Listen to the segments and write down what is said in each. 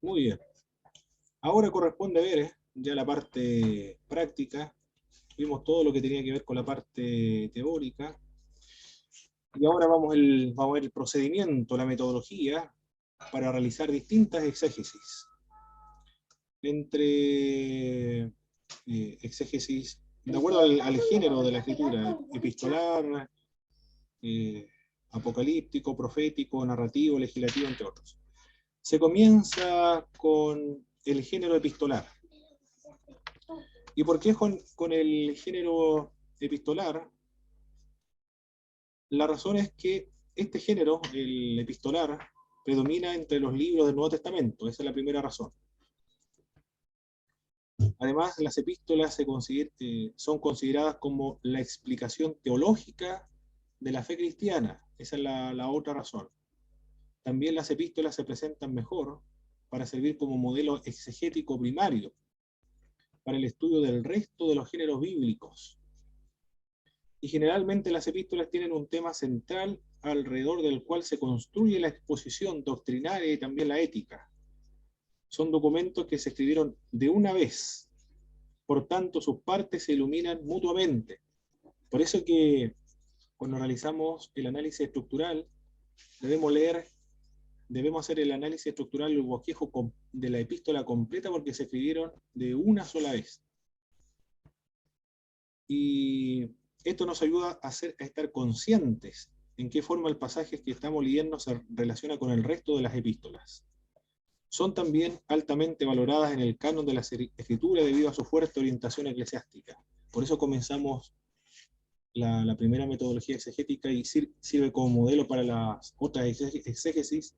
Muy bien. Ahora corresponde ver ya la parte práctica. Vimos todo lo que tenía que ver con la parte teórica. Y ahora vamos a ver el procedimiento, la metodología para realizar distintas exégesis. Entre exégesis, de acuerdo al género de la escritura, epistolar, eh, apocalíptico, profético, narrativo, legislativo, entre otros. Se comienza con el género epistolar. ¿Y por qué con el género epistolar? La razón es que este género, el epistolar, predomina entre los libros del Nuevo Testamento. Esa es la primera razón. Además, las epístolas son consideradas como la explicación teológica de la fe cristiana. Esa es la otra razón. También las epístolas se presentan mejor para servir como modelo exegético primario para el estudio del resto de los géneros bíblicos. Y generalmente las epístolas tienen un tema central alrededor del cual se construye la exposición doctrinaria y también la ética. Son documentos que se escribieron de una vez, por tanto sus partes se iluminan mutuamente. Por eso que cuando realizamos el análisis estructural, debemos hacer el análisis estructural del bosquejo de la epístola completa porque se escribieron de una sola vez. Y esto nos ayuda a estar conscientes en qué forma el pasaje que estamos leyendo se relaciona con el resto de las epístolas. Son también altamente valoradas en el canon de la escritura debido a su fuerte orientación eclesiástica. Por eso comenzamos la primera metodología exegética y sirve como modelo para las otras exégesis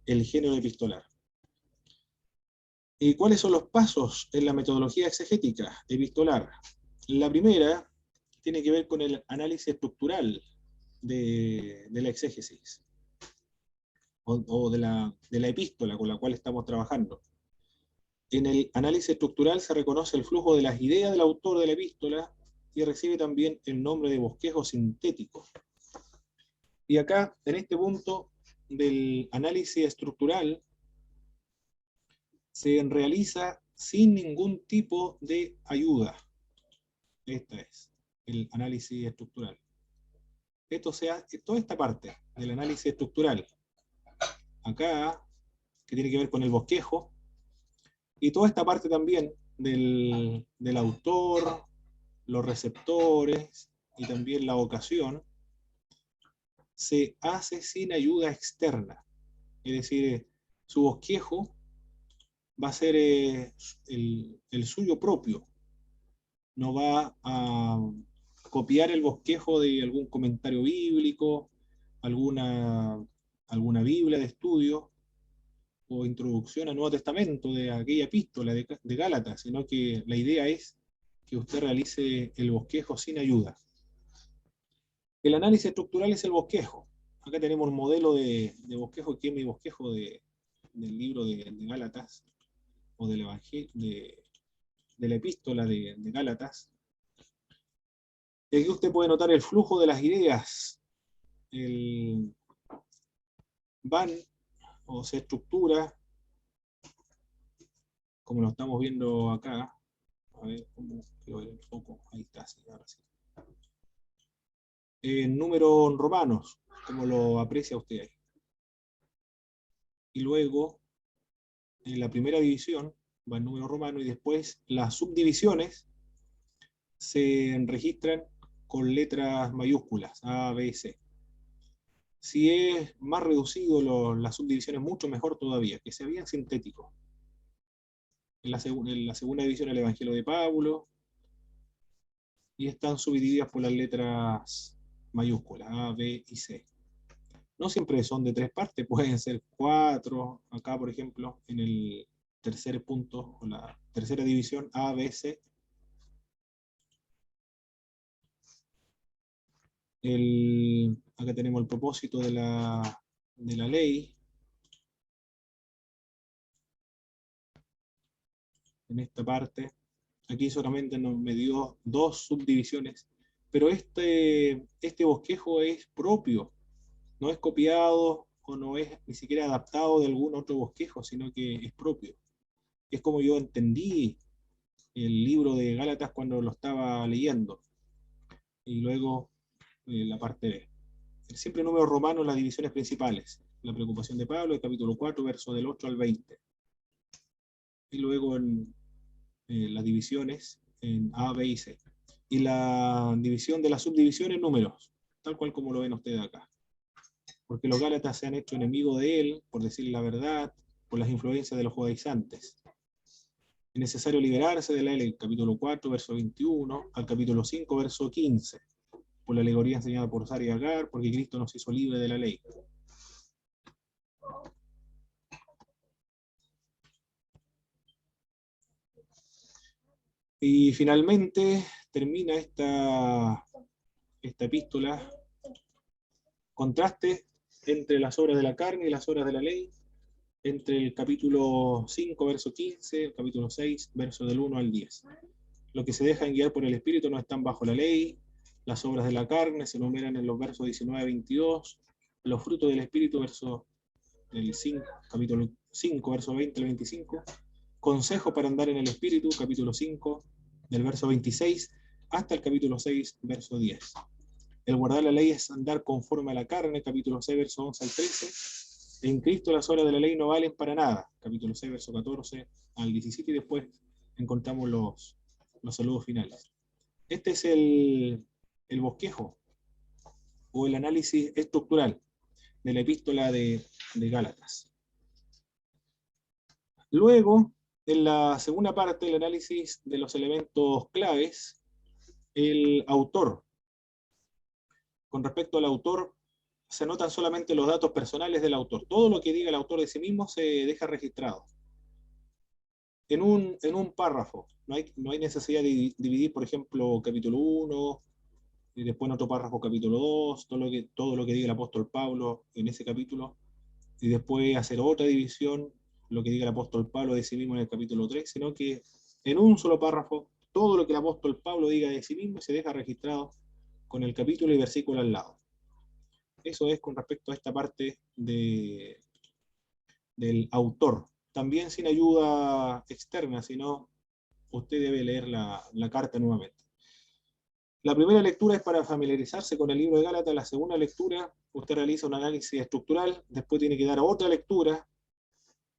el género epistolar. ¿Y cuáles son los pasos en la metodología exegética epistolar? La primera tiene que ver con el análisis estructural de la exégesis o de la epístola con la cual estamos trabajando. En el análisis estructural se reconoce el flujo de las ideas del autor de la epístola y recibe también el nombre de bosquejo sintético. Y acá, en este punto del análisis estructural, se realiza sin ningún tipo de ayuda. Esta es el análisis estructural. Toda esta parte del análisis estructural, acá, que tiene que ver con el bosquejo, y toda esta parte también del autor, los receptores y también la ocasión, se hace sin ayuda externa. Es decir, su bosquejo va a ser el suyo propio. No va a copiar el bosquejo de algún comentario bíblico, alguna, alguna Biblia de estudio o introducción al Nuevo Testamento de aquella epístola de Gálatas, sino que la idea es que usted realice el bosquejo sin ayuda. El análisis estructural es el bosquejo. Acá tenemos un modelo de bosquejo, que es mi bosquejo del libro de Gálatas, o del Evangelio, de la epístola de Gálatas. Y aquí usted puede notar el flujo de las ideas. Van o se estructura, como lo estamos viendo acá. A ver cómo quedó el foco. Ahí está, sí, ahora sí. En números romanos, como lo aprecia usted ahí. Y luego, en la primera división, va el número romano, y después las subdivisiones se registran con letras mayúsculas, A, B, C. Si es más reducido las subdivisiones, mucho mejor todavía, que se vean sintéticos. En la segunda división el Evangelio de Pablo, y están subdivididas por las letras mayúsculas, A, B y C. No siempre son de 3 partes, pueden ser 4. Acá, por ejemplo, en el tercer punto, o la tercera división, A, B, C. Acá tenemos el propósito de la ley. En esta parte, aquí solamente me dio 2 subdivisiones, pero este bosquejo es propio, no es copiado no es ni siquiera adaptado de algún otro bosquejo, sino que es propio. Es como yo entendí el libro de Gálatas cuando lo estaba leyendo, y luego la parte B. Siempre número romano en las divisiones principales. La preocupación de Pablo, el capítulo 4, verso del 8 al 20. Y luego en las divisiones en A, B y C. Y la división de las subdivisiones en números, tal cual como lo ven ustedes acá. Porque los Gálatas se han hecho enemigos de él, por decirle la verdad, por las influencias de los judaizantes. Es necesario liberarse de la ley, capítulo 4, verso 21, al capítulo 5, verso 15, por la alegoría enseñada por Sara y Agar, porque Cristo nos hizo libre de la ley. Y finalmente termina esta epístola, contraste entre las obras de la carne y las obras de la ley, entre el capítulo 5, verso 15, el capítulo 6, verso del 1 al 10. Lo que se dejan guiar por el Espíritu no están bajo la ley, las obras de la carne se enumeran en los versos 19 a 22, los frutos del Espíritu, verso del 5, capítulo 5, verso 20 al 25, consejo para andar en el Espíritu, capítulo 5, del verso 26 hasta el capítulo 6, verso 10. El guardar la ley es andar conforme a la carne, capítulo 6, verso 11 al 13. En Cristo las obras de la ley no valen para nada, capítulo 6, verso 14 al 17, y después encontramos los saludos finales. Este es el bosquejo, o el análisis estructural de la epístola de Gálatas. Luego, en la segunda parte del análisis de los elementos claves, el autor. Con respecto al autor, se anotan solamente los datos personales del autor. Todo lo que diga el autor de sí mismo se deja registrado. En un párrafo. No hay necesidad de dividir, por ejemplo, capítulo 1, y después en otro párrafo capítulo 2, todo lo que diga el apóstol Pablo en ese capítulo, y después hacer otra división, lo que diga el apóstol Pablo de sí mismo en el capítulo 3, sino que en un solo párrafo, todo lo que el apóstol Pablo diga de sí mismo se deja registrado con el capítulo y versículo al lado. Eso es con respecto a esta parte del autor. También sin ayuda externa, sino usted debe leer la carta nuevamente. La primera lectura es para familiarizarse con el libro de Gálatas. La segunda lectura, usted realiza un análisis estructural, después tiene que dar otra lectura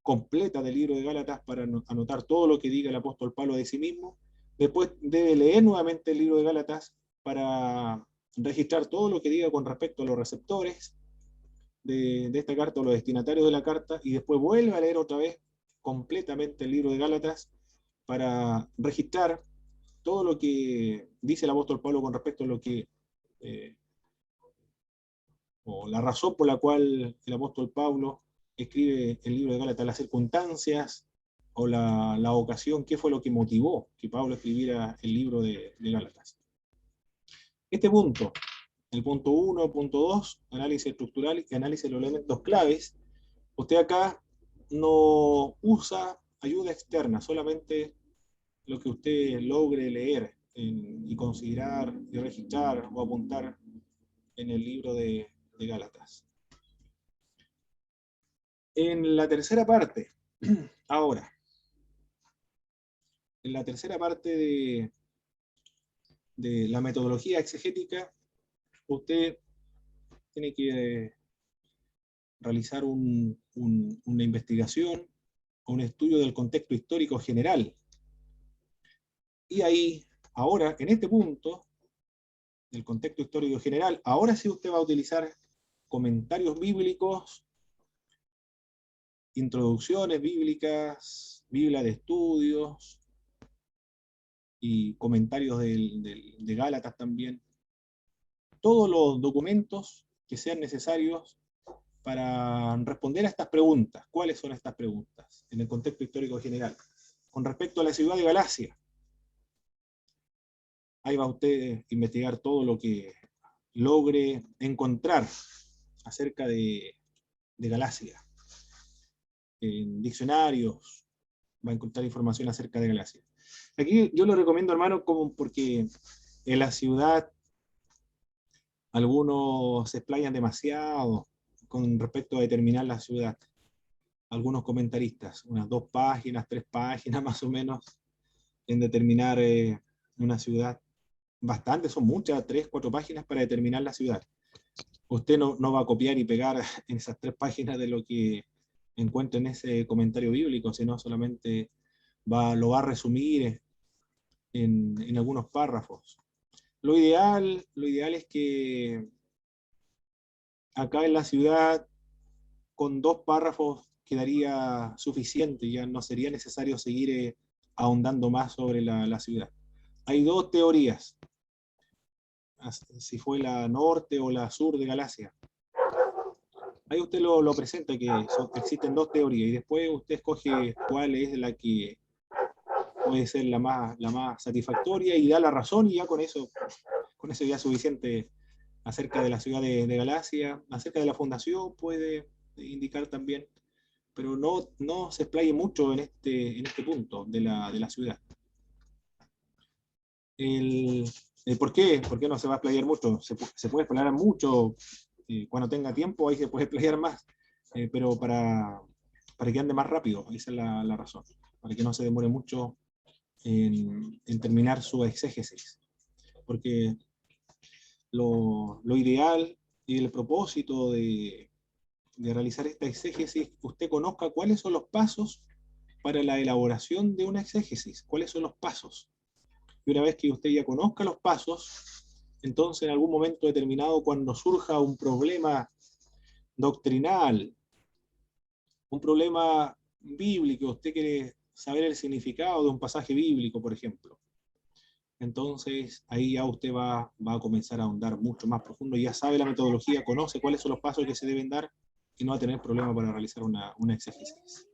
completa del libro de Gálatas para anotar todo lo que diga el apóstol Pablo de sí mismo. Después debe leer nuevamente el libro de Gálatas para registrar todo lo que diga con respecto a los receptores de esta carta o los destinatarios de la carta, y después vuelve a leer otra vez completamente el libro de Gálatas para registrar todo lo que dice el apóstol Pablo con respecto a lo que o la razón por la cual el apóstol Pablo escribe el libro de Gálatas, las circunstancias o la ocasión, qué fue lo que motivó que Pablo escribiera el libro de Gálatas. Este punto, el punto 1, punto 2, análisis estructural y análisis de los elementos claves, usted acá no usa ayuda externa, solamente lo que usted logre leer y considerar y registrar o apuntar en el libro de Gálatas. En la tercera parte, ahora, en la tercera parte de la metodología exegética, usted tiene que realizar una investigación, un estudio del contexto histórico general. Y ahí, ahora, en este punto, del contexto histórico general, ahora sí usted va a utilizar comentarios bíblicos, introducciones bíblicas, Biblia de estudios, y comentarios de Gálatas también. Todos los documentos que sean necesarios para responder a estas preguntas. ¿Cuáles son estas preguntas? En el contexto histórico general. Con respecto a la ciudad de Galacia, ahí va usted a investigar todo lo que logre encontrar acerca de Galacia. En diccionarios va a encontrar información acerca de Galacia. Aquí yo lo recomiendo, hermano, como porque en la ciudad algunos se explayan demasiado, con respecto a determinar la ciudad. Algunos comentaristas, unas 2 páginas, 3 páginas más o menos, en determinar una ciudad. Bastante, son muchas, 3, 4 páginas para determinar la ciudad. Usted no va a copiar y pegar en esas 3 páginas de lo que encuentra en ese comentario bíblico, sino solamente lo va a resumir en algunos párrafos. Lo ideal es que acá en la ciudad, con 2 párrafos quedaría suficiente, ya no sería necesario seguir ahondando más sobre la ciudad. Hay 2 teorías, si fue la norte o la sur de Galacia. Ahí usted lo presenta, que existen 2 teorías, y después usted escoge cuál es la que puede ser la más satisfactoria, y da la razón, y ya con eso ya es suficiente acerca de la ciudad de Galacia. Acerca de la fundación puede indicar también, pero no se explaye mucho en este punto de la ciudad. ¿Por qué? ¿Por qué no se va a explayar mucho? Se puede explayar mucho, cuando tenga tiempo ahí se puede explayar más, pero para que ande más rápido, esa es la razón, para que no se demore mucho en terminar su exégesis. Porque lo ideal y el propósito de realizar esta exégesis, que usted conozca cuáles son los pasos para la elaboración de una exégesis, cuáles son los pasos. Y una vez que usted ya conozca los pasos, entonces en algún momento determinado, cuando surja un problema doctrinal, un problema bíblico, usted quiere saber el significado de un pasaje bíblico, por ejemplo, entonces ahí ya usted va a comenzar a ahondar mucho más profundo, ya sabe la metodología, conoce cuáles son los pasos que se deben dar, y no va a tener problema para realizar una exégesis.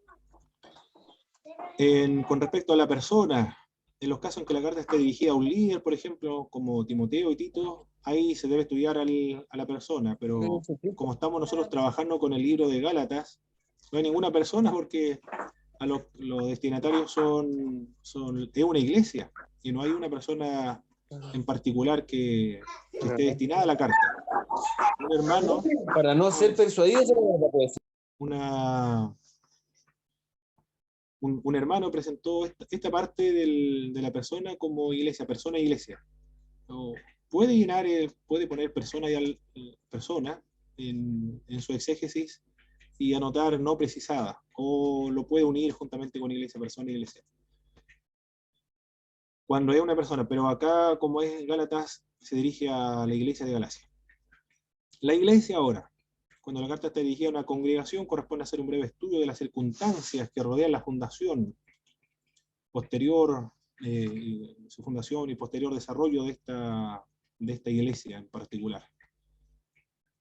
Con respecto a la persona, en los casos en que la carta esté dirigida a un líder, por ejemplo, como Timoteo y Tito, ahí se debe estudiar a la persona, pero como estamos nosotros trabajando con el libro de Gálatas, no hay ninguna persona, porque los destinatarios es una iglesia, y no hay una persona en particular que esté destinada a la carta. Un hermano, para no ser persuadido, un hermano presentó esta parte de la persona como iglesia, persona e iglesia. Puede llenar, puede poner persona y persona en su exégesis y anotar no precisada, o lo puede unir juntamente con iglesia, persona e iglesia. Cuando es una persona, pero acá, como es Gálatas, se dirige a la iglesia de Galacia. La iglesia ahora, cuando la carta está dirigida a una congregación, corresponde hacer un breve estudio de las circunstancias que rodean la fundación, posterior, su fundación y posterior desarrollo de esta iglesia en particular.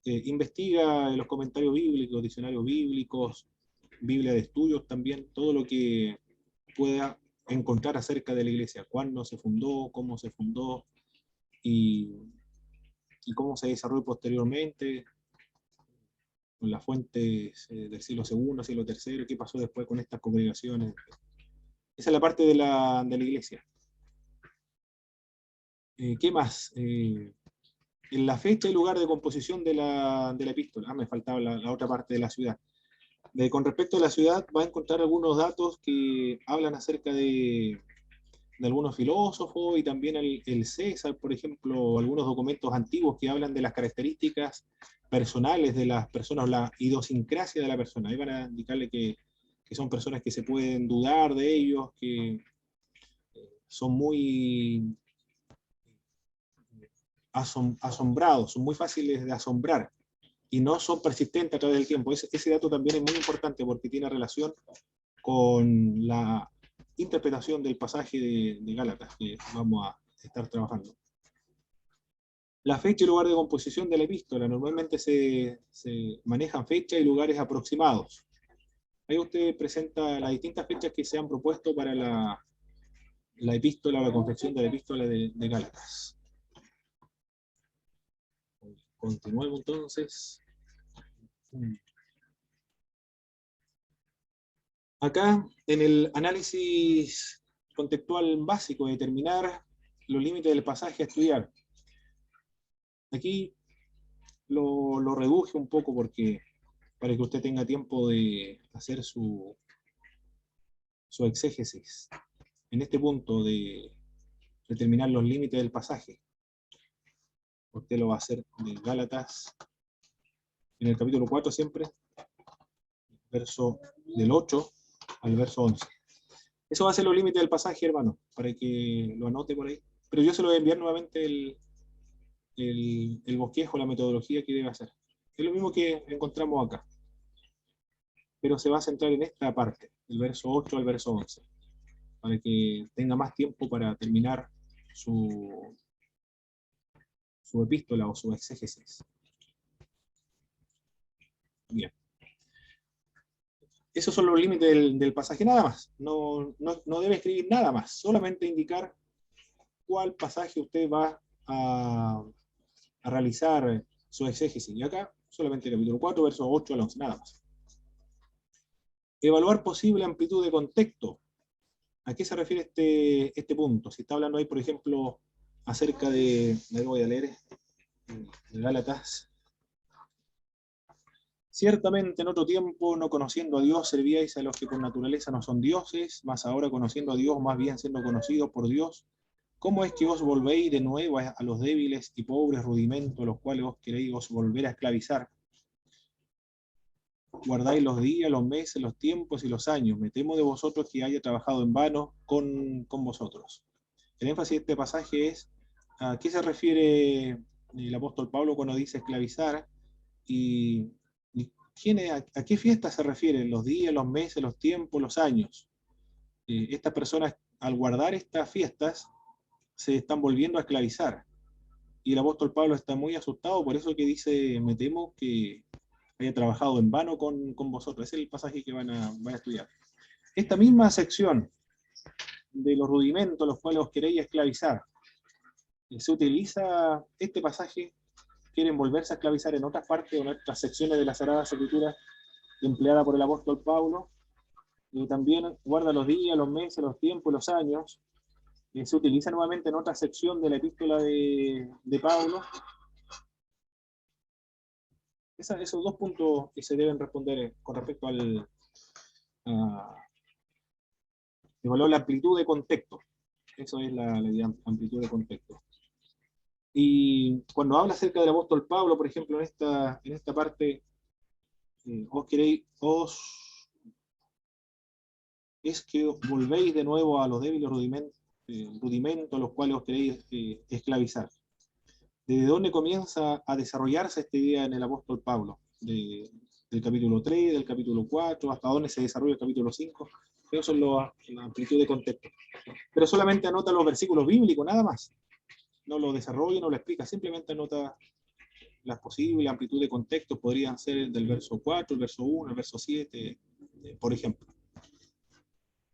Investiga en los comentarios bíblicos, diccionarios bíblicos, Biblia de estudios también, todo lo que pueda encontrar acerca de la iglesia, cuándo se fundó, cómo se fundó, y cómo se desarrolló posteriormente, con las fuentes del siglo II, siglo III, qué pasó después con estas congregaciones. Esa es la parte de la iglesia. ¿Qué más? En la fecha y lugar de composición de la epístola. Me faltaba la otra parte de la ciudad. Con respecto a la ciudad, va a encontrar algunos datos que hablan acerca de algunos filósofos, y también el César, por ejemplo, algunos documentos antiguos que hablan de las características personales de las personas, la idiosincrasia de la persona. Ahí van a indicarle que son personas que se pueden dudar de ellos, que son muy asombrados, son muy fáciles de asombrar, y no son persistentes a través del tiempo. Ese dato también es muy importante, porque tiene relación con la interpretación del pasaje de Gálatas que vamos a estar trabajando. La fecha y lugar de composición de la epístola. Normalmente se manejan fechas y lugares aproximados. Ahí usted presenta las distintas fechas que se han propuesto para la epístola, la confección de la epístola de Gálatas. Continuemos entonces. Acá, en el análisis contextual básico, determinar los límites del pasaje a estudiar. Aquí lo reduje un poco, porque para que usted tenga tiempo de hacer su exégesis. En este punto de determinar los límites del pasaje, usted lo va a hacer de Gálatas, en el capítulo 4 siempre, verso del 8 al verso 11. Eso va a ser los límites del pasaje, hermano, para que lo anote por ahí. Pero yo se lo voy a enviar nuevamente el bosquejo, la metodología que debe hacer. Es lo mismo que encontramos acá. Pero se va a centrar en esta parte, del verso 8 al verso 11, para que tenga más tiempo para terminar su epístola o su exégesis. Bien. Esos son los límites del pasaje, nada más. No debe escribir nada más, solamente indicar cuál pasaje usted va a realizar su exégesis. Y acá, solamente el capítulo 4, versos 8 al 11, nada más. Evaluar posible amplitud de contexto. ¿A qué se refiere este punto? Si está hablando ahí, por ejemplo, acerca de voy a leer, de Gálatas. Ciertamente en otro tiempo, no conociendo a Dios, servíais a los que por naturaleza no son dioses, mas ahora conociendo a Dios, más bien siendo conocidos por Dios, ¿cómo es que os volvéis de nuevo a los débiles y pobres rudimentos, los cuales os queréis os volver a esclavizar? Guardáis los días, los meses, los tiempos y los años. Me temo de vosotros que haya trabajado en vano con vosotros. El énfasis de este pasaje es a qué se refiere el apóstol Pablo cuando dice esclavizar y ¿a qué fiesta se refieren? Los días, los meses, los tiempos, los años. Estas personas, al guardar estas fiestas, se están volviendo a esclavizar. Y el apóstol Pablo está muy asustado, por eso que dice, me temo que haya trabajado en vano con vosotros. Ese es el pasaje que van a estudiar. Esta misma sección de los rudimentos, los cuales os queréis esclavizar, se utiliza este pasaje, quieren volverse a esclavizar en otras partes o en otras secciones de la Sagrada Escritura empleada por el apóstol Pablo, y también guarda los días, los meses, los tiempos, los años, se utiliza nuevamente en otra sección de la epístola de Pablo. Esos dos puntos que se deben responder con respecto al evaluar la amplitud de contexto. Eso es la amplitud de contexto. Y cuando habla acerca del apóstol Pablo, por ejemplo, en esta parte, es que os volvéis de nuevo a los débiles rudimentos, los cuales os queréis esclavizar. ¿Desde dónde comienza a desarrollarse esta idea en el apóstol Pablo? Del capítulo 3, del capítulo 4, hasta dónde se desarrolla el capítulo 5. Eso es la amplitud de contexto. Pero solamente anota los versículos bíblicos, nada más. No lo desarrolla, no lo explica, simplemente anota las posibles amplitud de contexto. Podrían ser del verso 4, el verso 1, el verso 7, por ejemplo.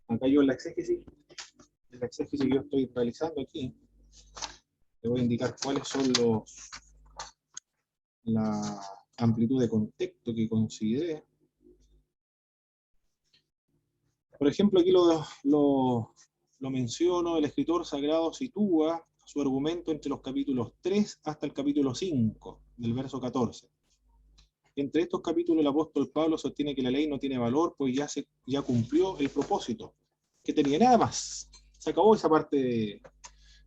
Acá yo en la exégesis que yo estoy realizando aquí, te voy a indicar cuáles son la amplitud de contexto que consideré. Por ejemplo, aquí lo menciono, el escritor sagrado sitúa su argumento entre los capítulos 3 hasta el capítulo 5, del verso 14. Entre estos capítulos el apóstol Pablo sostiene que la ley no tiene valor, pues ya cumplió el propósito que tenía, nada más. Se acabó esa parte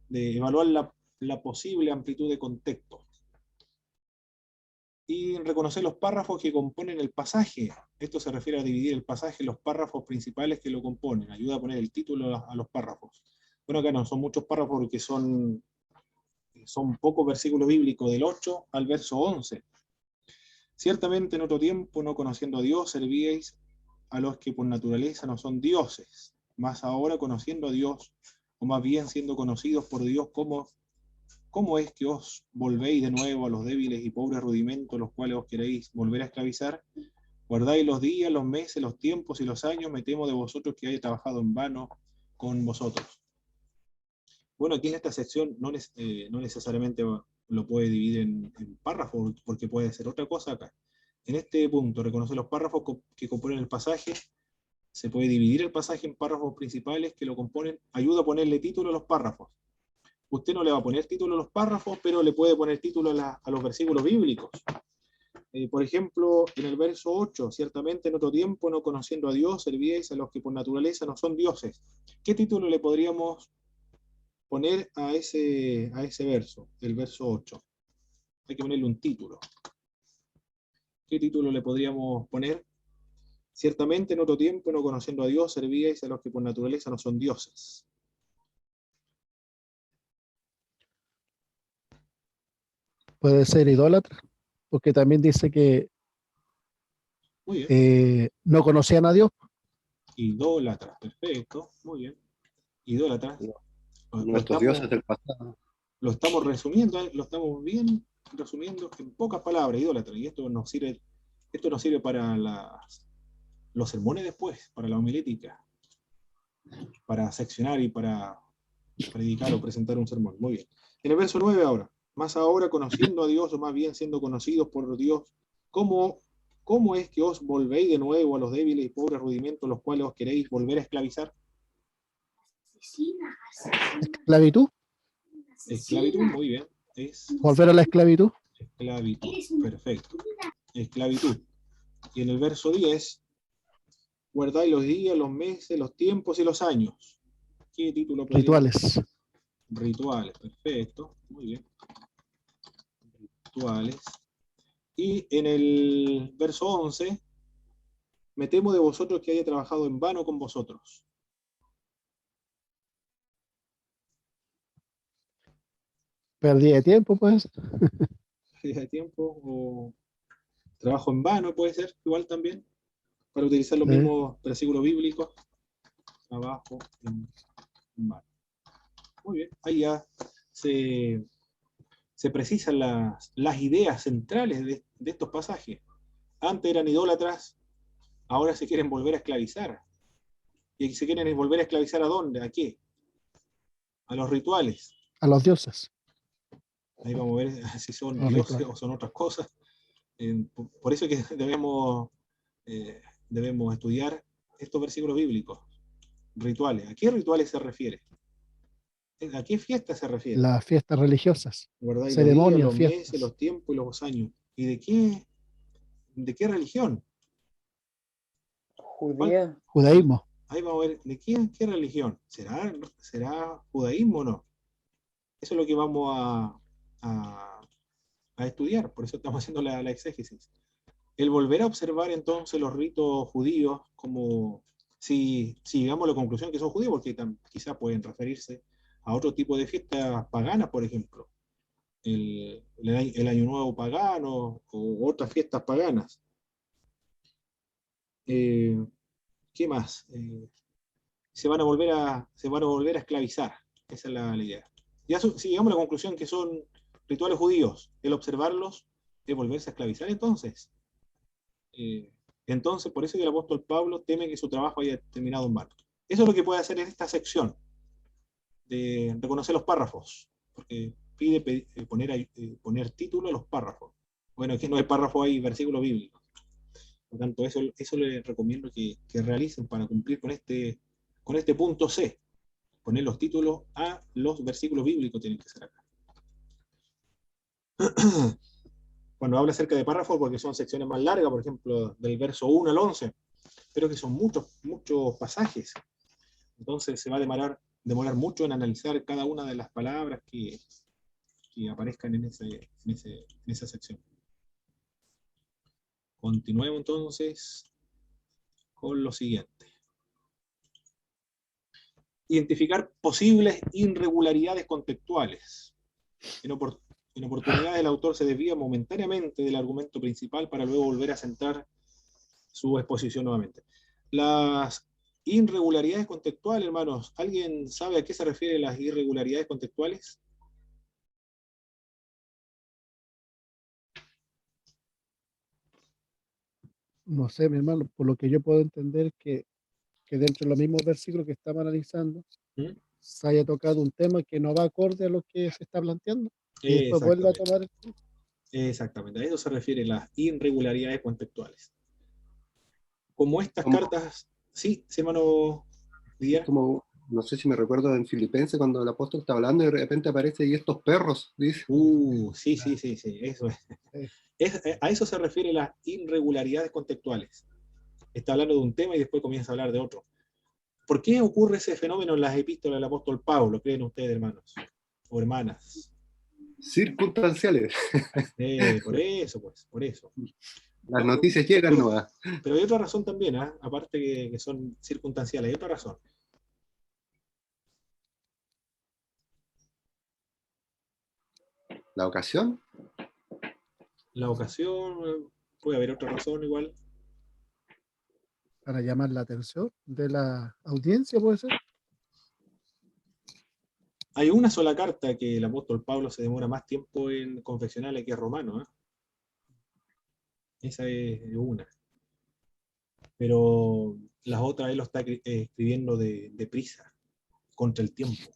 de evaluar la posible amplitud de contexto. Y reconocer los párrafos que componen el pasaje. Esto se refiere a dividir el pasaje en los párrafos principales que lo componen. Ayuda a poner el título a los párrafos. Bueno, acá no son muchos párrafos porque son pocos versículos bíblicos, del 8 al verso 11. Ciertamente en otro tiempo, no conociendo a Dios, servíais a los que por naturaleza no son dioses, mas ahora conociendo a Dios, o más bien siendo conocidos por Dios, ¿cómo es que os volvéis de nuevo a los débiles y pobres rudimentos, los cuales os queréis volver a esclavizar? Guardáis los días, los meses, los tiempos y los años, me temo de vosotros que haya trabajado en vano con vosotros. Bueno, aquí en esta sección no necesariamente lo puede dividir en párrafos, porque puede ser otra cosa acá. En este punto, reconocer los párrafos que componen el pasaje, se puede dividir el pasaje en párrafos principales que lo componen, ayuda a ponerle título a los párrafos. Usted no le va a poner título a los párrafos, pero le puede poner título a los versículos bíblicos. Por ejemplo, en el verso 8, ciertamente en otro tiempo, no conociendo a Dios, servíais a los que por naturaleza no son dioses. ¿Qué título le podríamos poner a ese verso, el verso 8? Hay que ponerle un título. ¿Qué título le podríamos poner? Ciertamente en otro tiempo, no conociendo a Dios, servíais a los que por naturaleza no son dioses. Puede ser idólatra, porque también dice que Muy bien. no conocían a Dios. Idólatras, perfecto, muy bien. Idólatras. Nuestros dioses del pasado. Lo estamos resumiendo, lo estamos bien resumiendo en pocas palabras, idólatra. Y esto nos sirve para los sermones después, para la homilética, para seccionar y para predicar o presentar un sermón. Muy bien. En el verso 9 ahora. Más ahora conociendo a Dios, o más bien siendo conocidos por Dios, ¿cómo es que os volvéis de nuevo a los débiles y pobres rudimentos, los cuales os queréis volver a esclavizar? Esclavitud. Esclavitud, muy bien. Volver a la esclavitud. Esclavitud, perfecto. Esclavitud. Y en el verso 10, guardáis los días, los meses, los tiempos y los años. ¿Qué título podría? Rituales. Rituales, perfecto. Muy bien. Rituales. Y en el verso 11, me temo de vosotros que haya trabajado en vano con vosotros. Pérdida de tiempo, pues. Pérdida de tiempo o trabajo en vano puede ser, igual también, para utilizar los mismos versículos bíblicos. Trabajo en vano. Muy bien, ahí ya se precisan las ideas centrales de estos pasajes. Antes eran idólatras, ahora se quieren volver a esclavizar. ¿Y se quieren volver a esclavizar a dónde? ¿A qué? A los rituales. A los dioses. Ahí vamos a ver si son Los dioses rituales. o son otras cosas. Por eso es que debemos estudiar estos versículos bíblicos. Rituales. ¿A qué rituales se refiere? ¿A qué fiestas se refiere? Las fiestas religiosas. ¿Guardáis los días, Ceremonias, los meses, fiestas. los tiempos y los años? ¿Y de qué religión? Judía. Judaísmo. Ahí vamos a ver, ¿de qué religión? ¿Será judaísmo o no? Eso es lo que vamos a estudiar, por eso estamos haciendo la exégesis. El volver a observar entonces los ritos judíos, como si llegamos a la conclusión que son judíos, porque quizás pueden referirse a otro tipo de fiestas paganas, por ejemplo, el Año Nuevo pagano o otras fiestas paganas. ¿Qué más? Se van a volver a esclavizar. Esa es la idea. Ya si llegamos a la conclusión que son rituales judíos, el observarlos es volverse a esclavizar entonces. Entonces, por eso que el apóstol Pablo teme que su trabajo haya terminado en vano. Eso es lo que puede hacer en esta sección, de reconocer los párrafos, porque pide poner título a los párrafos. Bueno, aquí no hay párrafo, hay versículos bíblicos. Por lo tanto, eso les recomiendo que realicen para cumplir con este punto C. Poner los títulos a los versículos bíblicos tienen que ser acá. Cuando habla acerca de párrafos, porque son secciones más largas, por ejemplo, del verso 1 al 11, pero que son muchos pasajes. Entonces se va a demorar mucho en analizar cada una de las palabras que aparezcan en esa sección. Continuemos entonces con lo siguiente. Identificar posibles irregularidades contextuales. En oportunidades el autor se desvía momentáneamente del argumento principal para luego volver a centrar su exposición nuevamente. Las irregularidades contextuales, hermanos, ¿alguien sabe a qué se refieren las irregularidades contextuales? No sé, mi hermano, por lo que yo puedo entender que dentro de los mismos versículos que estamos analizando, ¿Mm? se haya tocado un tema que no va acorde a lo que se está planteando y después vuelve a Exactamente. tomar el tema. Exactamente, a eso se refieren las irregularidades contextuales. Como estas Como, cartas, sí, hermano Lidia. como no sé si me recuerdo en Filipenses cuando el apóstol está hablando y de repente aparece y estos perros, dice. Sí, eso es. A eso se refiere las irregularidades contextuales. Está hablando de un tema y después comienza a hablar de otro. ¿Por qué ocurre ese fenómeno en las epístolas del apóstol Pablo? ¿Creen ustedes, hermanos o hermanas? Circunstanciales. Por eso. Las No, noticias llegan, ¿no? pero hay otra razón también, ¿eh? Aparte que son circunstanciales, hay otra razón. La ocasión. La ocasión, puede haber otra razón igual. Para llamar la atención de la audiencia, puede ser. Hay una sola carta que el apóstol Pablo se demora más tiempo en confeccionarla que es Romano, ¿eh? Esa es una. Pero las otras él lo está escribiendo de prisa, contra el tiempo.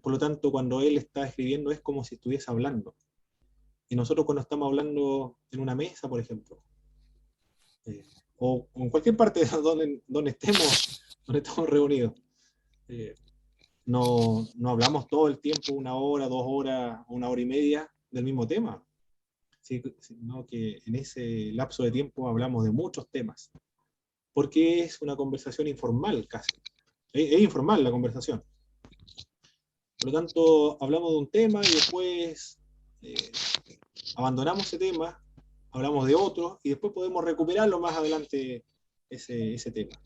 Por lo tanto, cuando él está escribiendo es como si estuviese hablando. Y nosotros cuando estamos hablando en una mesa, por ejemplo, o en cualquier parte donde estemos reunidos, no hablamos todo el tiempo, 1 hora, 2 horas, 1 hora y media del mismo tema, sino que en ese lapso de tiempo hablamos de muchos temas, porque es una conversación informal casi. Es informal la conversación. Por lo tanto, hablamos de un tema y después abandonamos ese tema, hablamos de otro y después podemos recuperarlo más adelante ese tema.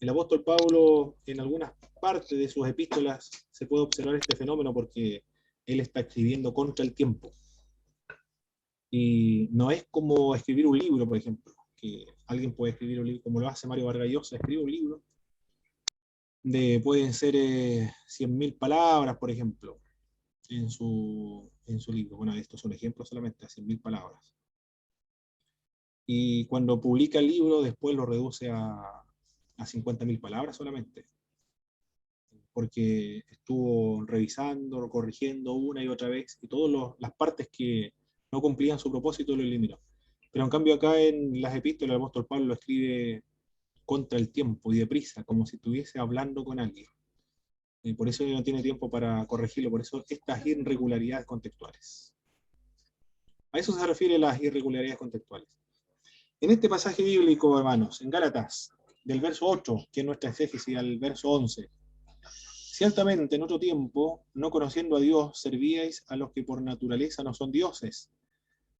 El apóstol Pablo, en algunas partes de sus epístolas, se puede observar este fenómeno porque él está escribiendo contra el tiempo. Y no es como escribir un libro, por ejemplo, que alguien puede escribir un libro, como lo hace Mario Vargas Llosa, escribe un libro, pueden ser 100.000 palabras, por ejemplo, en su libro. Bueno, estos son ejemplos solamente, a 100.000 palabras. Y cuando publica el libro, después lo reduce a 50.000 palabras solamente, porque estuvo revisando, corrigiendo una y otra vez, y todas las partes que no cumplían su propósito lo eliminó. Pero en cambio acá en las epístolas el apóstol Pablo lo escribe contra el tiempo y deprisa, como si estuviese hablando con alguien. Y por eso no tiene tiempo para corregirlo, por eso estas irregularidades contextuales. A eso se refiere las irregularidades contextuales. En este pasaje bíblico, hermanos, en Gálatas, del verso 8, que es nuestra exégesis, al verso 11, ciertamente en otro tiempo, no conociendo a Dios, servíais a los que por naturaleza no son dioses.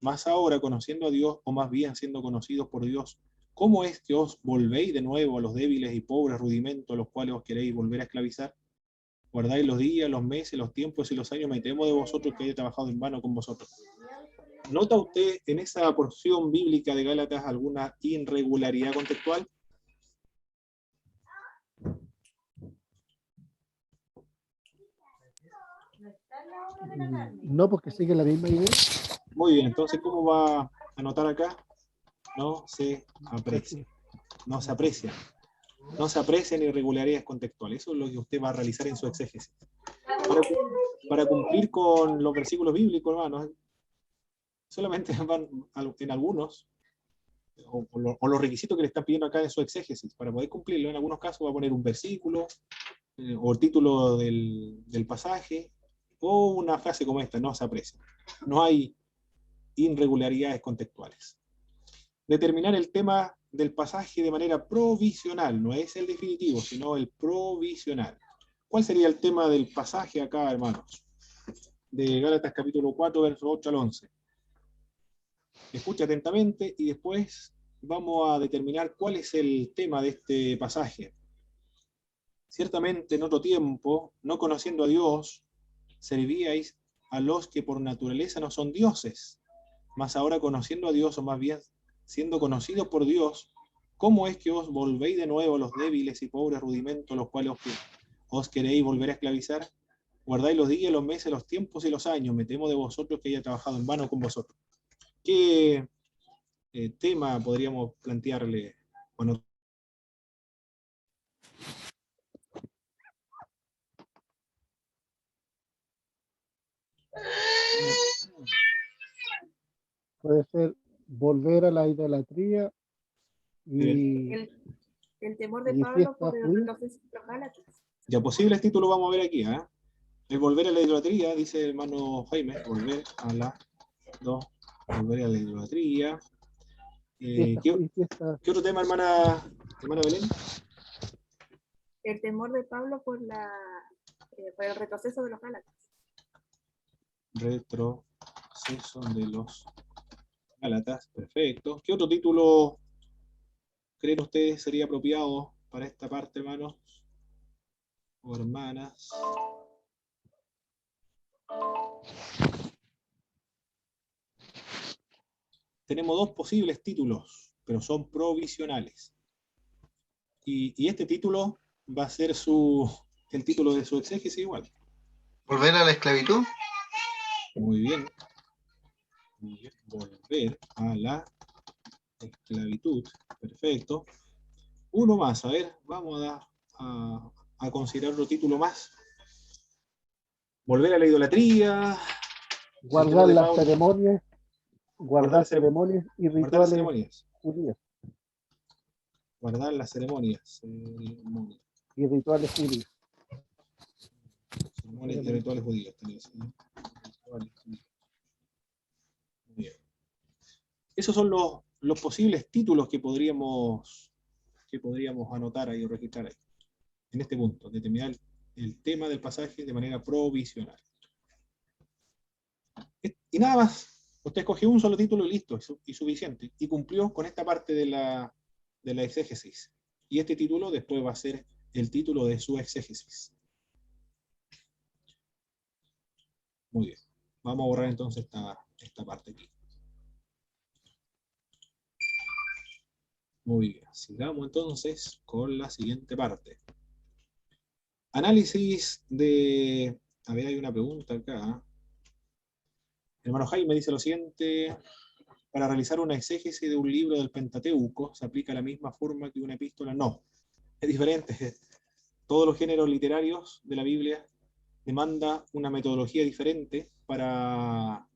Mas ahora, conociendo a Dios, o más bien siendo conocidos por Dios, ¿cómo es que os volvéis de nuevo a los débiles y pobres rudimentos a los cuales os queréis volver a esclavizar? Guardáis los días, los meses, los tiempos y los años, me temo de vosotros que haya trabajado en vano con vosotros. ¿Nota usted en esa porción bíblica de Gálatas alguna irregularidad contextual? No, porque sigue la misma idea. Muy bien, entonces, ¿cómo va a anotar acá? No se aprecia. No se aprecia. No se aprecian irregularidades contextuales. Eso es lo que usted va a realizar en su exégesis. Para cumplir con los versículos bíblicos, hermanos, solamente van en algunos, o los requisitos que le están pidiendo acá en su exégesis. Para poder cumplirlo, en algunos casos va a poner un versículo, o el título del pasaje, o una frase como esta, no se aprecia. No hay irregularidades contextuales. Determinar el tema del pasaje de manera provisional, no es el definitivo, sino el provisional. ¿Cuál sería el tema del pasaje acá, hermanos? De Gálatas capítulo 4, versos 8 al 11. Escucha atentamente y después vamos a determinar cuál es el tema de este pasaje. Ciertamente en otro tiempo, no conociendo a Dios, servíais a los que por naturaleza no son dioses, mas ahora conociendo a Dios, o más bien siendo conocidos por Dios, ¿cómo es que os volvéis de nuevo a los débiles y pobres rudimentos, los cuales os queréis volver a esclavizar? Guardáis los días, los meses, los tiempos y los años, me temo de vosotros que haya trabajado en vano con vosotros. ¿Qué tema podríamos plantearle? Bueno, Puede ser volver a la idolatría y El temor de ¿Y Pablo fiesta por el judía? retroceso de los Gálatas. Ya posibles títulos vamos a ver aquí, ¿ah? El volver a la idolatría, dice el hermano Jaime, volver a la idolatría. Fiesta ¿Qué, judía y fiesta. qué otro tema, hermana Belén? El temor de Pablo por el retroceso de los Gálatas. Retroceso de los Gálatas, perfecto. ¿Qué otro título creen ustedes sería apropiado para esta parte, hermanos o hermanas? Tenemos dos posibles títulos, pero son provisionales. Y este título va a ser el título de su exégesis igual. ¿Volver a la esclavitud? Muy bien. Volver a la esclavitud. Perfecto. Uno más, a ver, vamos a considerar otro título más. Volver a la idolatría. Guardar las Pablo. ceremonias. Guardar las ceremonias y Guardar las rituales ceremonias. judíos. Guardar las ceremonias. Y rituales judíos. Ceremonias y rituales judíos. Muy bien. Esos son los posibles títulos que podríamos anotar ahí o registrar ahí. En este punto, determinar el tema del pasaje de manera provisional. Y nada más. Usted escogió un solo título y listo, y suficiente. Y cumplió con esta parte de la exégesis. Y este título después va a ser el título de su exégesis. Muy bien. Vamos a borrar entonces esta parte aquí. Muy bien. Sigamos entonces con la siguiente parte. Análisis de... A ver, hay una pregunta acá. El hermano Jaime dice lo siguiente: para realizar una exégesis de un libro del Pentateuco, ¿se aplica la misma forma que una epístola? No, es diferente. Todos los géneros literarios de la Biblia demanda una metodología diferente para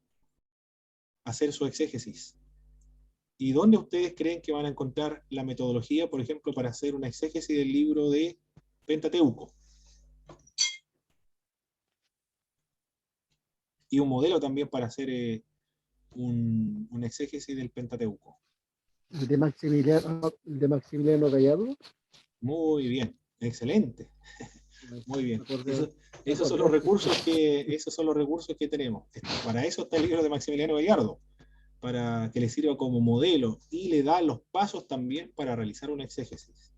hacer su exégesis. ¿Y dónde ustedes creen que van a encontrar la metodología, por ejemplo, para hacer una exégesis del libro de Pentateuco? Y un modelo también para hacer un exégesis del Pentateuco. ¿El de Maximiliano Gallardo? Muy bien, excelente. Muy bien. Esos son los recursos que tenemos. Para eso está el libro de Maximiliano Gallardo, para que le sirva como modelo y le da los pasos también para realizar una exégesis.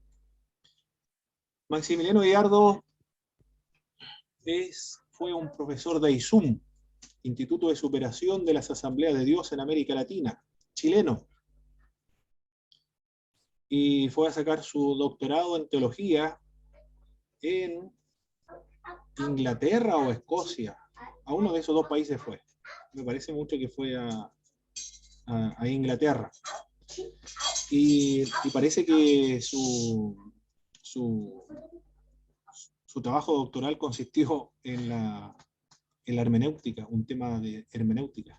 Maximiliano Gallardo fue un profesor de ISUM, Instituto de Superación de las Asambleas de Dios en América Latina, chileno. Y fue a sacar su doctorado en teología en Inglaterra o Escocia. A uno de esos dos países fue. Me parece mucho que fue a Inglaterra. Y parece que su trabajo doctoral consistió en la hermenéutica, un tema de hermenéutica.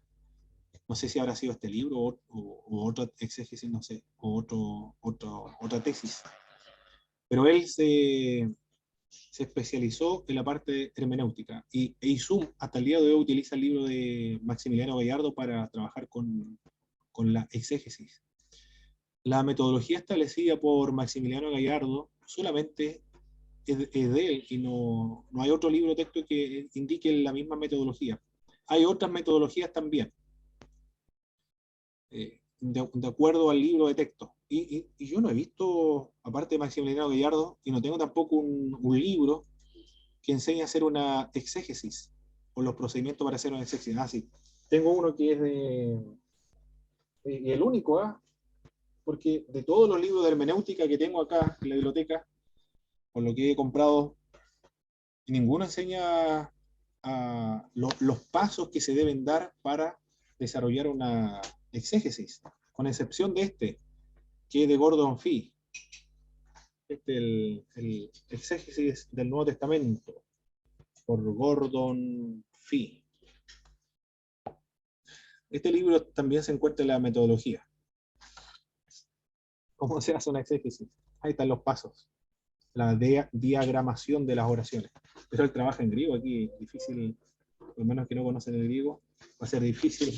No sé si habrá sido este libro o otra exégesis, no sé, o otra tesis. Pero él se especializó en la parte hermenéutica. Y ISUM hasta el día de hoy utiliza el libro de Maximiliano Gallardo para trabajar con la exégesis. La metodología establecida por Maximiliano Gallardo solamente es de él y no hay otro libro de texto que indique la misma metodología. Hay otras metodologías también, de acuerdo al libro de texto. Y yo no he visto, aparte de Maximiliano Gallardo, y no tengo tampoco un libro que enseñe a hacer una exégesis, o los procedimientos para hacer una exégesis. Ah, sí. Tengo uno que es y el único, porque de todos los libros de hermenéutica que tengo acá en la biblioteca, por lo que he comprado, ninguno enseña los pasos que se deben dar para desarrollar una exégesis, con excepción de este, que es de Gordon Fee. El exégesis del Nuevo Testamento, por Gordon Fee. Este libro también se encuentra en la metodología. ¿Cómo se hace una exégesis? Ahí están los pasos. La diagramación de las oraciones. Pero él trabaja en griego aquí, difícil, por lo menos que no conocen el griego, va a ser difícil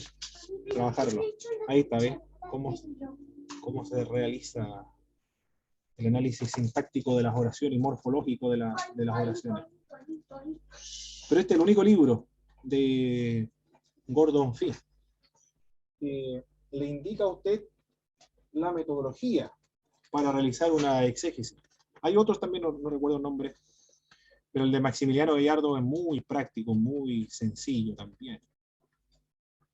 trabajarlo. Ahí está, ¿ves? ¿Cómo se realiza el análisis sintáctico de las oraciones y morfológico de las oraciones? Pero este es el único libro de Gordon Fee que le indica a usted la metodología para realizar una exégesis. Hay otros también, no recuerdo el nombre, pero el de Maximiliano Gallardo es muy práctico, muy sencillo también.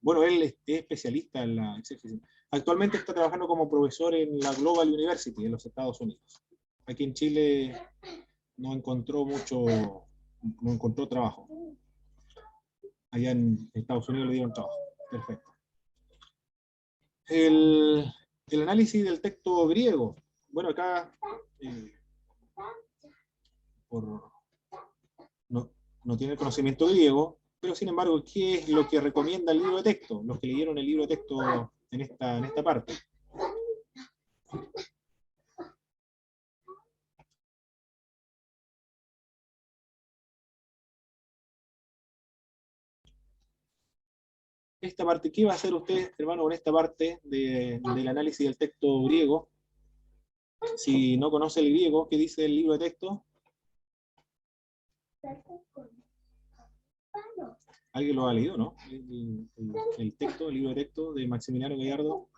Bueno, él es especialista en la exégesis. Actualmente está trabajando como profesor en la Global University en los Estados Unidos. Aquí en Chile no encontró trabajo. Allá en Estados Unidos le dieron trabajo. Perfecto. El análisis del texto griego. Bueno, acá no tiene conocimiento griego, pero sin embargo, ¿qué es lo que recomienda el libro de texto? Los que leyeron el libro de texto en esta parte. Esta parte, ¿qué va a hacer usted, hermano, con esta parte del análisis del texto griego? Si no conoce el griego, ¿qué dice el libro de texto? ¿Alguien lo ha leído, no? El texto, el libro de texto de Maximiliano Gallardo.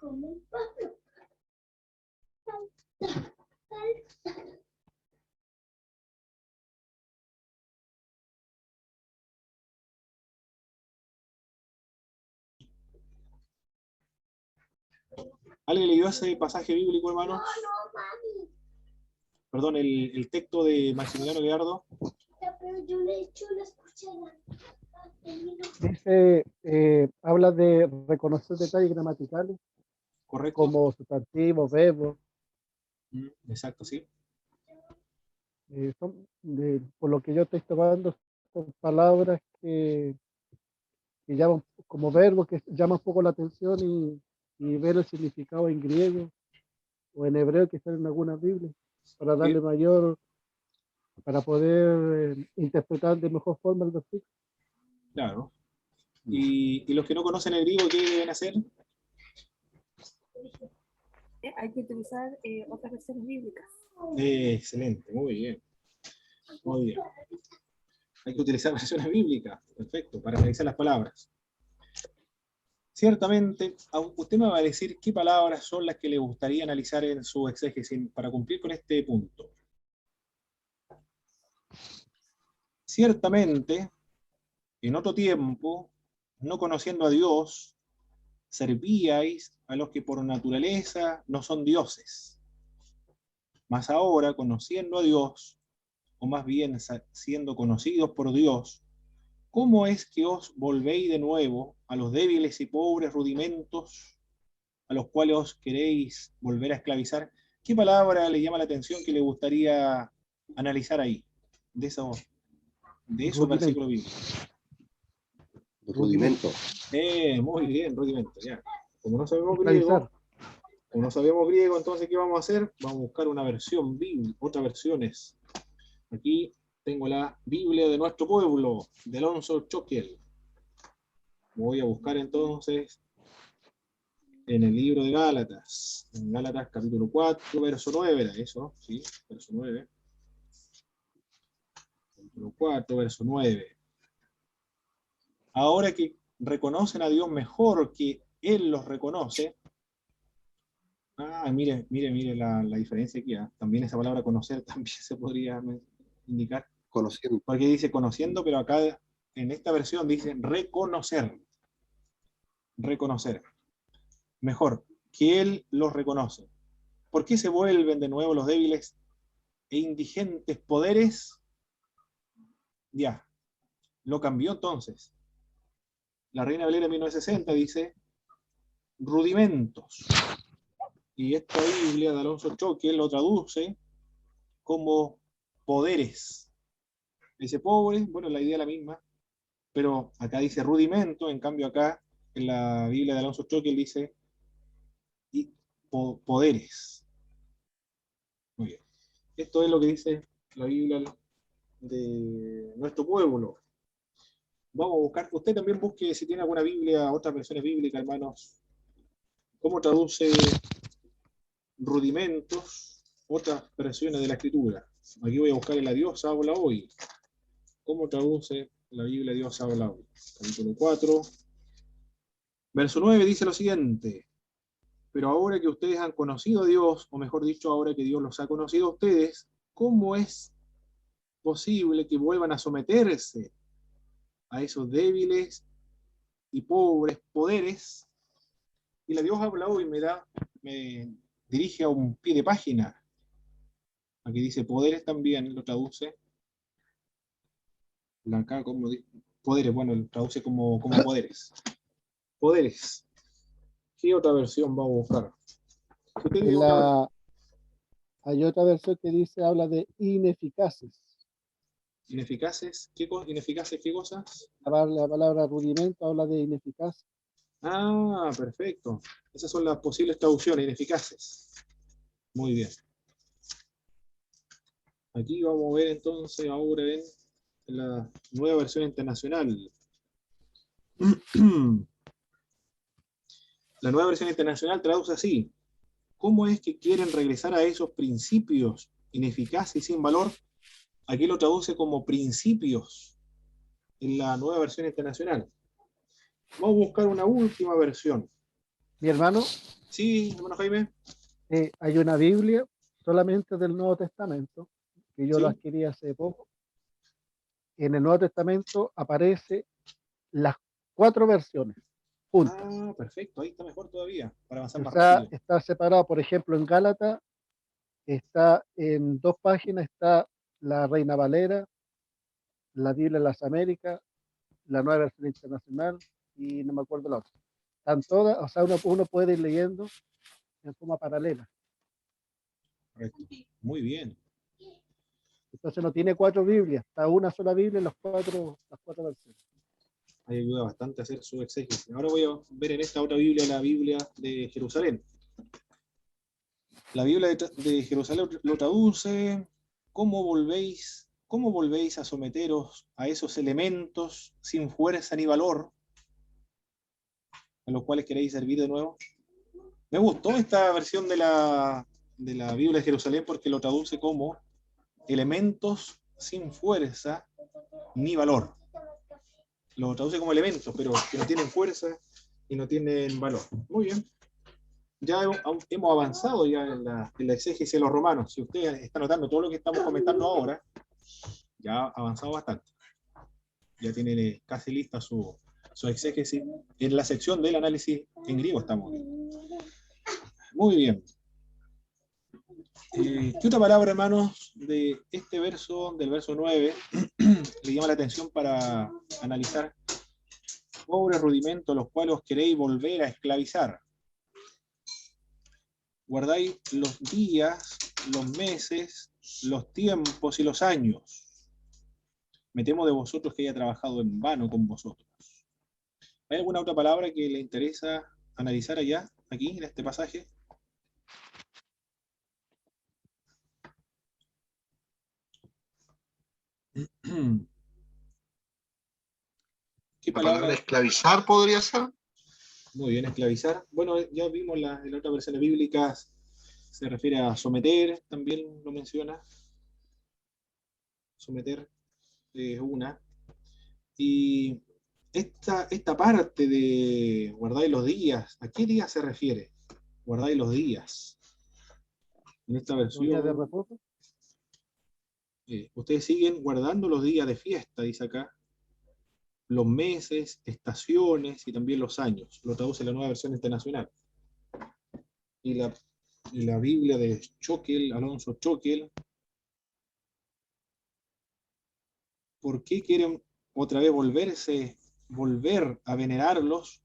¿Alguien leyó ese pasaje bíblico, hermano? Perdón, el texto de Maximiliano Gallardo. Dice, habla de reconocer detalles gramaticales, Correcto. como sustantivos, verbos. Exacto, sí. Por lo que yo estoy tomando, son palabras que llaman como verbos, que llaman un poco la atención y ver el significado en griego o en hebreo que están en algunas Biblias, para darle mayor, para poder interpretar de mejor forma el versículo. Claro. ¿Y los que no conocen el griego, qué deben hacer? Hay que utilizar otras versiones bíblicas. Excelente, muy bien. Muy bien. Hay que utilizar versiones bíblicas, perfecto, para analizar las palabras. Ciertamente, usted me va a decir qué palabras son las que le gustaría analizar en su exégesis para cumplir con este punto. Ciertamente, en otro tiempo, no conociendo a Dios, servíais a los que por naturaleza no son dioses. Mas ahora, conociendo a Dios, o más bien siendo conocidos por Dios, ¿cómo es que os volvéis de nuevo a los débiles y pobres rudimentos a los cuales os queréis volver a esclavizar? ¿Qué palabra le llama la atención que le gustaría analizar ahí? De esos versículos bíblicos. Rudimento. Muy bien, rudimento, ya. Como no sabemos griego, entonces ¿qué vamos a hacer? Vamos a buscar una versión bíblica, otras versiones. Aquí tengo la Biblia de nuestro pueblo, de Alonso Choquel. Voy a buscar entonces en el libro de Gálatas, en Gálatas capítulo 4, verso 9, era eso, ¿sí? Verso 9. Capítulo 4, verso 9. Ahora que reconocen a Dios mejor que Él los reconoce. Mire la diferencia aquí. También esa palabra conocer también se podría indicar. Conociendo. Porque dice conociendo, pero acá en esta versión dice reconocer. Reconocer. Mejor, que Él los reconoce. ¿Por qué se vuelven de nuevo los débiles e indigentes poderes? Ya, lo cambió entonces. La Reina Valera 1960 dice rudimentos. Y esta Biblia de Alonso Choquel lo traduce como poderes. Dice pobre, bueno, la idea es la misma, pero acá dice rudimento, en cambio acá en la Biblia de Alonso Choquel dice poderes. Esto es lo que dice la Biblia de nuestro pueblo. Vamos a buscar, usted también busque si tiene alguna Biblia, otras versiones bíblicas, hermanos, cómo traduce rudimentos, otras versiones de la Escritura. Aquí voy a buscar en la Dios habla hoy. ¿Cómo traduce la Biblia Dios habla hoy? Capítulo 4, verso 9 dice lo siguiente: pero ahora que ustedes han conocido a Dios, o mejor dicho, ahora que Dios los ha conocido a ustedes, ¿cómo es posible que vuelvan a someterse a esos débiles y pobres poderes? Y la Dios habla hoy me dirige a un pie de página. Aquí dice poderes también, lo traduce. Acá como poderes, bueno, lo traduce como poderes. Poderes. ¿Qué otra versión va a buscar? Si usted tiene En una- hay otra versión que dice, habla de ineficaces. ¿Ineficaces? ¿Ineficaces qué cosas? La palabra rudimento habla de ineficaz. Ah, perfecto. Esas son las posibles traducciones, ineficaces. Muy bien. Aquí vamos a ver entonces ahora en la nueva versión internacional. La nueva versión internacional traduce así: ¿cómo es que quieren regresar a esos principios ineficaces y sin valor? Aquí lo traduce como principios en la nueva versión internacional. Vamos a buscar una última versión. Mi hermano, Sí, hermano Jaime. hay una Biblia solamente del Nuevo Testamento, que yo lo Sí. adquirí hace poco. En el Nuevo Testamento aparece las 4 versiones juntas. Ah, perfecto. Ahí está mejor todavía, para avanzar O más sea, rápido. está separado, por ejemplo, en Gálatas, está en 2 páginas, está la Reina Valera, la Biblia de las Américas, la nueva versión internacional y no me acuerdo la otra. Están todas, o sea, uno puede ir leyendo en forma paralela. Correcto. Muy bien. Entonces no tiene 4 Biblias, está una sola Biblia en las cuatro versiones. Ahí ayuda bastante a hacer su exégesis. Ahora voy a ver en esta otra Biblia, la Biblia de Jerusalén. La Biblia de Jerusalén lo traduce: cómo volvéis a someteros a esos elementos sin fuerza ni valor, a los cuales queréis servir de nuevo? Me gustó esta versión de la Biblia de Jerusalén porque lo traduce como elementos sin fuerza ni valor. Lo traduce como elementos, pero que no tienen fuerza y no tienen valor. Muy bien. Ya hemos avanzado ya en la exégesis de los romanos. Si usted está notando todo lo que estamos comentando ahora, ya ha avanzado bastante. Ya tiene casi lista su exégesis. En la sección del análisis en griego estamos. Muy bien. ¿Qué otra palabra, hermanos, de este verso, del verso 9, le llama la atención para analizar? Pobres rudimentos, los cuales os queréis volver a esclavizar. Guardáis los días, los meses, los tiempos y los años. Me temo de vosotros que haya trabajado en vano con vosotros. ¿Hay alguna otra palabra que le interesa analizar allá, aquí, en este pasaje? ¿Qué La palabra palabra? esclavizar podría ser. Muy bien, esclavizar. Bueno, ya vimos en la otra versión bíblica, se refiere a someter, también lo menciona. Someter es una. Y esta parte de guardáis los días, ¿a qué día se refiere? Guardáis los días. En esta Los días de versión, reposo, ustedes siguen guardando los días de fiesta, dice acá, los meses, estaciones y también los años. Lo traduce la nueva versión internacional. Y la Biblia de Choquel, Alonso Choquel, ¿por qué quieren otra vez volver a venerarlos?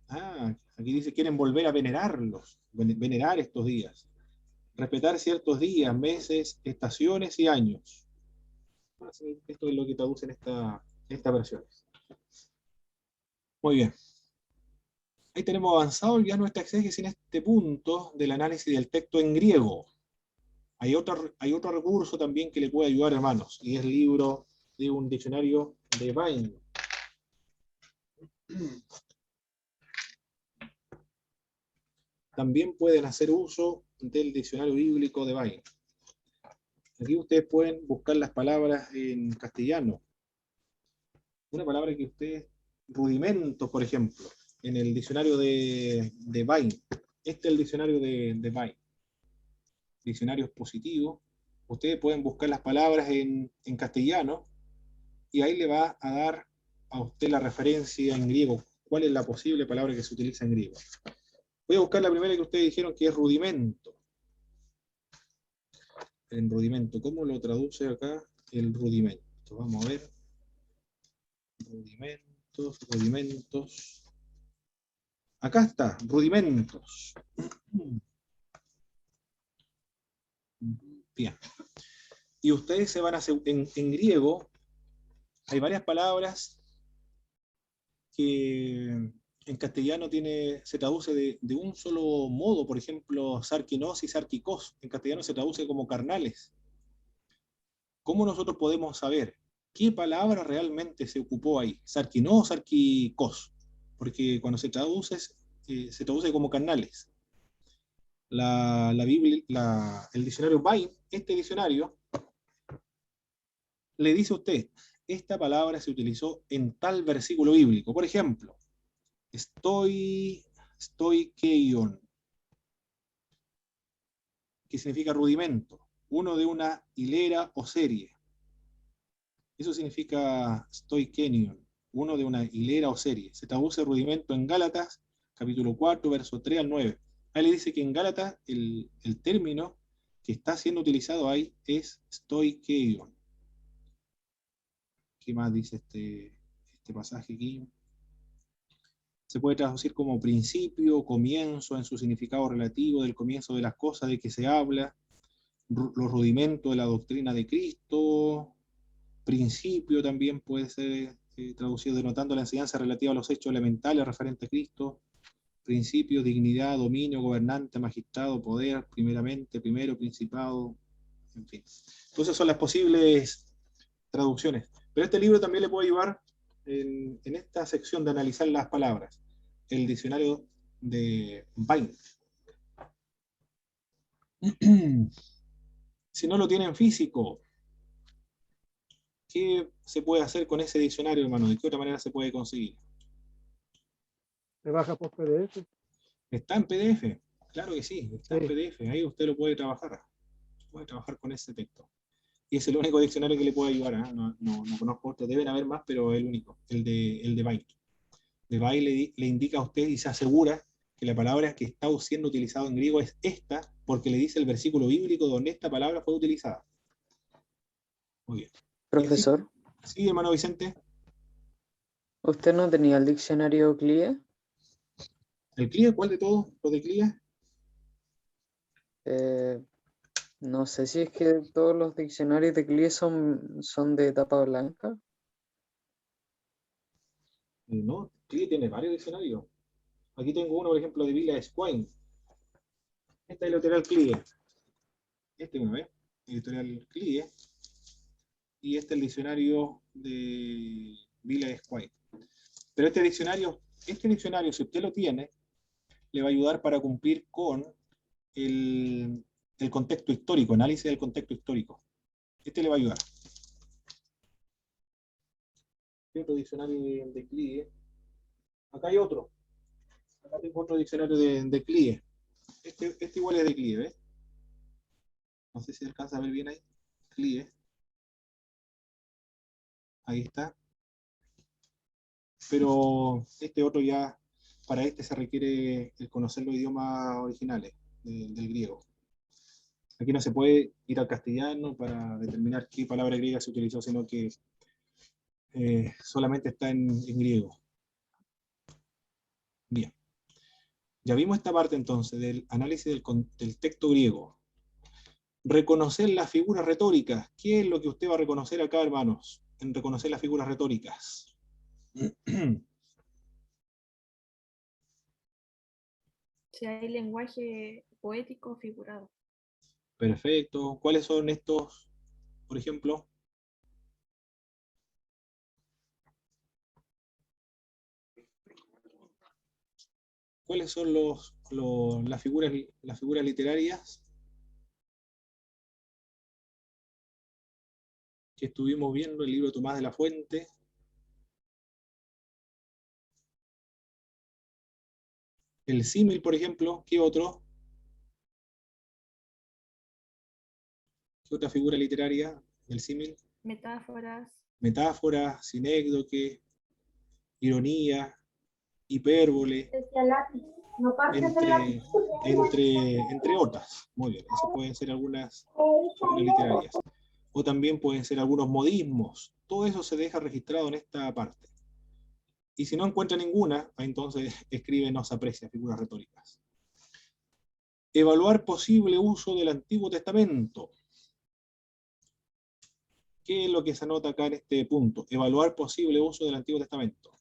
Ah, aquí dice quieren volver a venerarlos, venerar estos días, respetar ciertos días, meses, estaciones y años. Esto es lo que traduce en esta versión. Muy bien. Ahí tenemos avanzado ya nuestra exégesis en este punto del análisis del texto en griego. Hay otro recurso también que le puede ayudar, hermanos, y es el libro de un diccionario de Vine. También pueden hacer uso del diccionario bíblico de Vine. Aquí ustedes pueden buscar las palabras en castellano. Una palabra que ustedes, rudimentos, por ejemplo, en el diccionario de Vine. Este es el diccionario de Vine. Diccionarios positivos. Ustedes pueden buscar las palabras en castellano y ahí le va a dar a usted la referencia en griego. ¿Cuál es la posible palabra que se utiliza en griego? Voy a buscar la primera que ustedes dijeron, que es rudimento. En rudimento, ¿cómo lo traduce acá el rudimento? Vamos a ver. Rudimentos. Acá está, rudimentos. Bien. Y ustedes se van a hacer, en griego, hay varias palabras que en castellano se traduce de un solo modo. Por ejemplo, sarkinos y sarkikos. En castellano se traduce como carnales. ¿Cómo nosotros podemos saber qué palabra realmente se ocupó ahí? ¿Sarkinos o sarkikos? Porque cuando se traduce como carnales. La Biblia, el diccionario Vine, este diccionario, le dice a usted, esta palabra se utilizó en tal versículo bíblico. Por ejemplo, stoikeion, que significa rudimento, uno de una hilera o serie. Eso significa stoikenion, uno de una hilera o serie. Se traduce rudimento en Gálatas, capítulo 4, verso 3 al 9. Ahí le dice que en Gálatas el término que está siendo utilizado ahí es stoikeion. ¿Qué más dice este pasaje aquí? Se puede traducir como principio, comienzo, en su significado relativo, del comienzo de las cosas de que se habla, los rudimentos de la doctrina de Cristo. Principio también puede ser traducido denotando la enseñanza relativa a los hechos elementales referentes a Cristo. Principio, dignidad, dominio, gobernante, magistrado, poder, primeramente, primero, principado, en fin. Entonces son las posibles traducciones. Pero este libro también le puede ayudar en esta sección de analizar las palabras. El diccionario de Vine. Si no lo tienen físico, ¿qué se puede hacer con ese diccionario, hermano? ¿De qué otra manera se puede conseguir? Se baja por PDF. Está en PDF, claro que sí, está en Sí. PDF, ahí usted lo puede trabajar con ese texto. Y es el único diccionario que le puede ayudar, ¿eh? No conozco otros, deben haber más, pero es el único, el de Vine. De Vine le indica a usted y se asegura que la palabra que está siendo utilizada en griego es esta, porque le dice el versículo bíblico donde esta palabra fue utilizada. Muy bien. Profesor, Sí, hermano Vicente. ¿usted no tenía el diccionario CLIE? ¿El CLIE? ¿Cuál de todos los de CLIE? No sé si es que todos los diccionarios de CLIE son de tapa blanca. No, CLIE tiene varios diccionarios. Aquí tengo uno, por ejemplo, de Villa Squine. Esta es la editorial CLIE. Este uno, ¿ves? Editorial CLIE. Y este es el diccionario de Villa Squine. Pero este diccionario, si usted lo tiene, le va a ayudar para cumplir con el contexto histórico, análisis del contexto histórico. Este le va a ayudar. Este otro diccionario de CLIE. Acá hay otro. Acá tengo otro diccionario de CLIE. Este igual es de CLIE, ¿ves? No sé si alcanza a ver bien ahí. CLIE. Ahí está. Pero este otro ya, para este se requiere el conocer los idiomas originales del griego. Aquí no se puede ir al castellano para determinar qué palabra griega se utilizó, sino que solamente está en griego. Bien. Ya vimos esta parte entonces del análisis del texto griego. Reconocer las figuras retóricas. ¿Qué es lo que usted va a reconocer acá, hermanos? En reconocer las figuras retóricas. Si hay lenguaje poético figurado. Perfecto. ¿Cuáles son estos, por ejemplo? ¿Cuáles son las figuras literarias que estuvimos viendo en el libro de Tomás de la Fuente? El símil, por ejemplo, ¿qué otro? ¿Qué otra figura literaria del símil? Metáforas. Metáfora, sinécdoque, ironía, hipérbole, entre otras. Muy bien, eso pueden ser algunas figuras literarias. O también pueden ser algunos modismos. Todo eso se deja registrado en esta parte. Y si no encuentra ninguna, entonces escribe no se aprecia, figuras retóricas. Evaluar posible uso del Antiguo Testamento. ¿Qué es lo que se anota acá en este punto? Evaluar posible uso del Antiguo Testamento.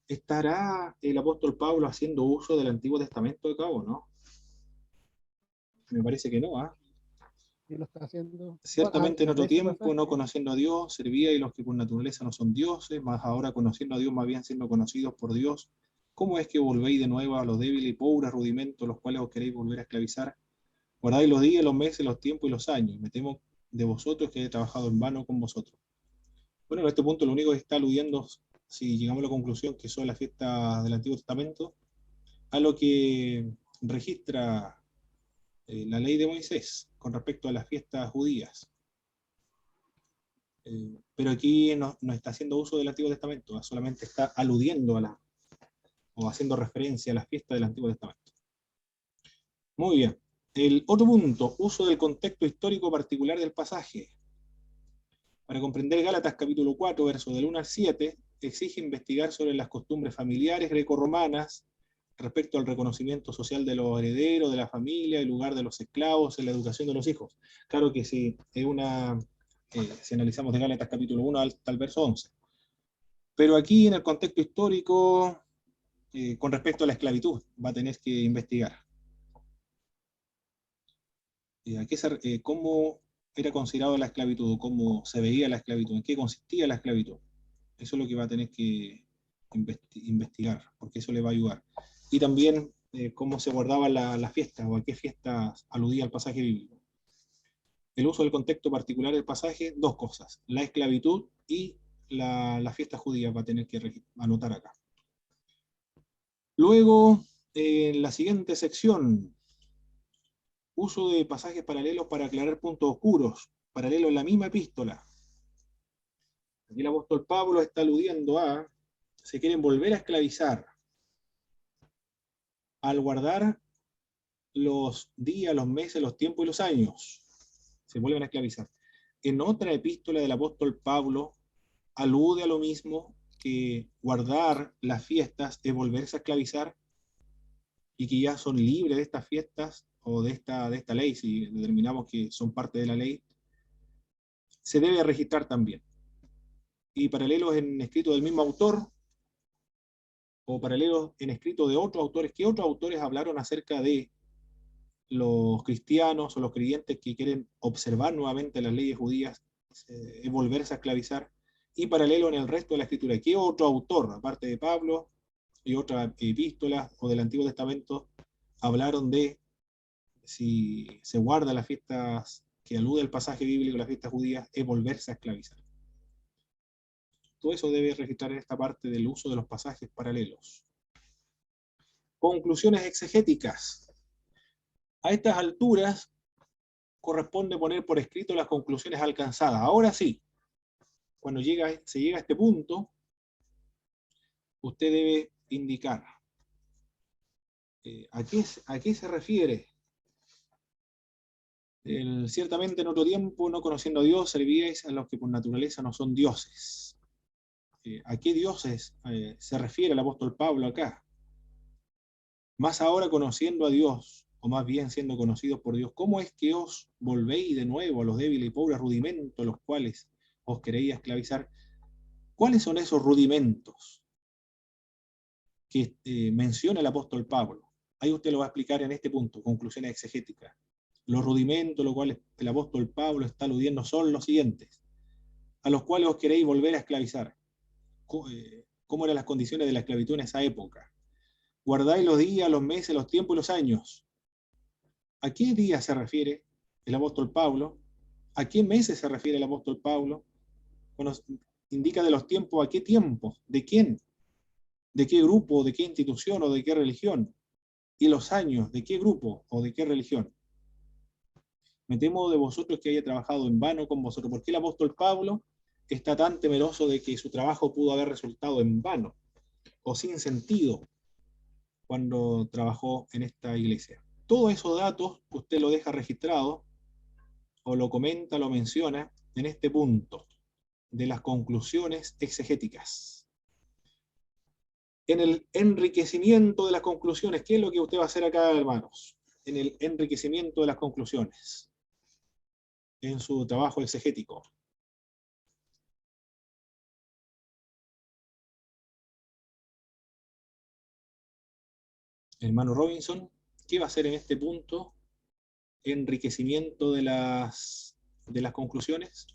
¿Estará el apóstol Pablo haciendo uso del Antiguo Testamento de cabo, no? Me parece que no, ¿ah? Y lo está haciendo. Ciertamente en otro ese tiempo, pasaje. no conociendo a Dios, servía y los que por naturaleza no son dioses, mas ahora conociendo a Dios, más bien siendo conocidos por Dios. ¿Cómo es que volvéis de nuevo a los débiles y pobres rudimentos, los cuales os queréis volver a esclavizar? Guardáis los días, los meses, los tiempos y los años. Me temo de vosotros que he trabajado en vano con vosotros. Bueno, en este punto lo único que está aludiendo, si llegamos a la conclusión que son las fiestas del Antiguo Testamento, a lo que registra la ley de Moisés con respecto a las fiestas judías. Pero aquí no está haciendo uso del Antiguo Testamento, solamente está aludiendo o haciendo referencia a las fiestas del Antiguo Testamento. Muy bien. El otro punto, uso del contexto histórico particular del pasaje. Para comprender Gálatas capítulo 4, versos del 1 al 7, exige investigar sobre las costumbres familiares grecorromanas respecto al reconocimiento social de los herederos, de la familia, el lugar de los esclavos, en la educación de los hijos. Claro que sí, es si analizamos de Gálatas capítulo 1 hasta el verso 11. Pero aquí en el contexto histórico, con respecto a la esclavitud, va a tener que investigar. ¿Cómo era considerada la esclavitud? ¿Cómo se veía la esclavitud? ¿En qué consistía la esclavitud? Eso es lo que va a tener que investigar, porque eso le va a ayudar. Y también cómo se guardaban las fiestas, o a qué fiestas aludía el pasaje bíblico. El uso del contexto particular del pasaje, dos cosas: la esclavitud y la fiesta judía, va a tener que anotar acá. Luego, en la siguiente sección, uso de pasajes paralelos para aclarar puntos oscuros, paralelo en la misma epístola. Aquí el apóstol Pablo está aludiendo a, se quieren volver a esclavizar, al guardar los días, los meses, los tiempos y los años. Se vuelven a esclavizar. En otra epístola del apóstol Pablo, alude a lo mismo, que guardar las fiestas es volverse a esclavizar, y que ya son libres de estas fiestas, o de esta ley, si determinamos que son parte de la ley, se debe registrar también. Y paralelos en escrito del mismo autor, o paralelos en escrito de otros autores, que otros autores hablaron acerca de los cristianos o los creyentes que quieren observar nuevamente las leyes judías, volverse a esclavizar, y paralelo en el resto de la escritura. ¿Qué otro autor, aparte de Pablo y otras epístolas o del Antiguo Testamento, hablaron de si se guarda las fiestas que alude al pasaje bíblico, las fiestas judías, es volverse a esclavizar? Todo eso debe registrar en esta parte del uso de los pasajes paralelos. Conclusiones exegéticas. A estas alturas corresponde poner por escrito las conclusiones alcanzadas. Ahora sí, cuando se llega a este punto, usted debe indicar ¿a qué se refiere? Ciertamente en otro tiempo, no conociendo a Dios, servíais a los que por naturaleza no son dioses. ¿A qué dioses se refiere el apóstol Pablo acá? Más ahora conociendo a Dios, o más bien siendo conocidos por Dios, ¿cómo es que os volvéis de nuevo a los débiles y pobres rudimentos, los cuales os queréis esclavizar? ¿Cuáles son esos rudimentos que menciona el apóstol Pablo? Ahí usted lo va a explicar en este punto, conclusiones exegéticas. Los rudimentos, los cuales el apóstol Pablo está aludiendo, son los siguientes, a los cuales os queréis volver a esclavizar. ¿Cómo eran las condiciones de la esclavitud en esa época? Guardáis los días, los meses, los tiempos y los años. ¿A qué días se refiere el apóstol Pablo? ¿A qué meses se refiere el apóstol Pablo? Cuando indica de los tiempos, ¿a qué tiempos? ¿De quién? ¿De qué grupo? ¿De qué institución? ¿O de qué religión? Y los años, ¿de qué grupo? ¿O de qué religión? Me temo de vosotros que haya trabajado en vano con vosotros. ¿Por qué el apóstol Pablo está tan temeroso de que su trabajo pudo haber resultado en vano o sin sentido cuando trabajó en esta iglesia? Todos esos datos usted lo deja registrado o lo comenta, lo menciona en este punto de las conclusiones exegéticas. En el enriquecimiento de las conclusiones, ¿qué es lo que usted va a hacer acá, hermanos? En el enriquecimiento de las conclusiones, en su trabajo exegético. Hermano Robinson, ¿qué va a hacer en este punto? Enriquecimiento de las conclusiones.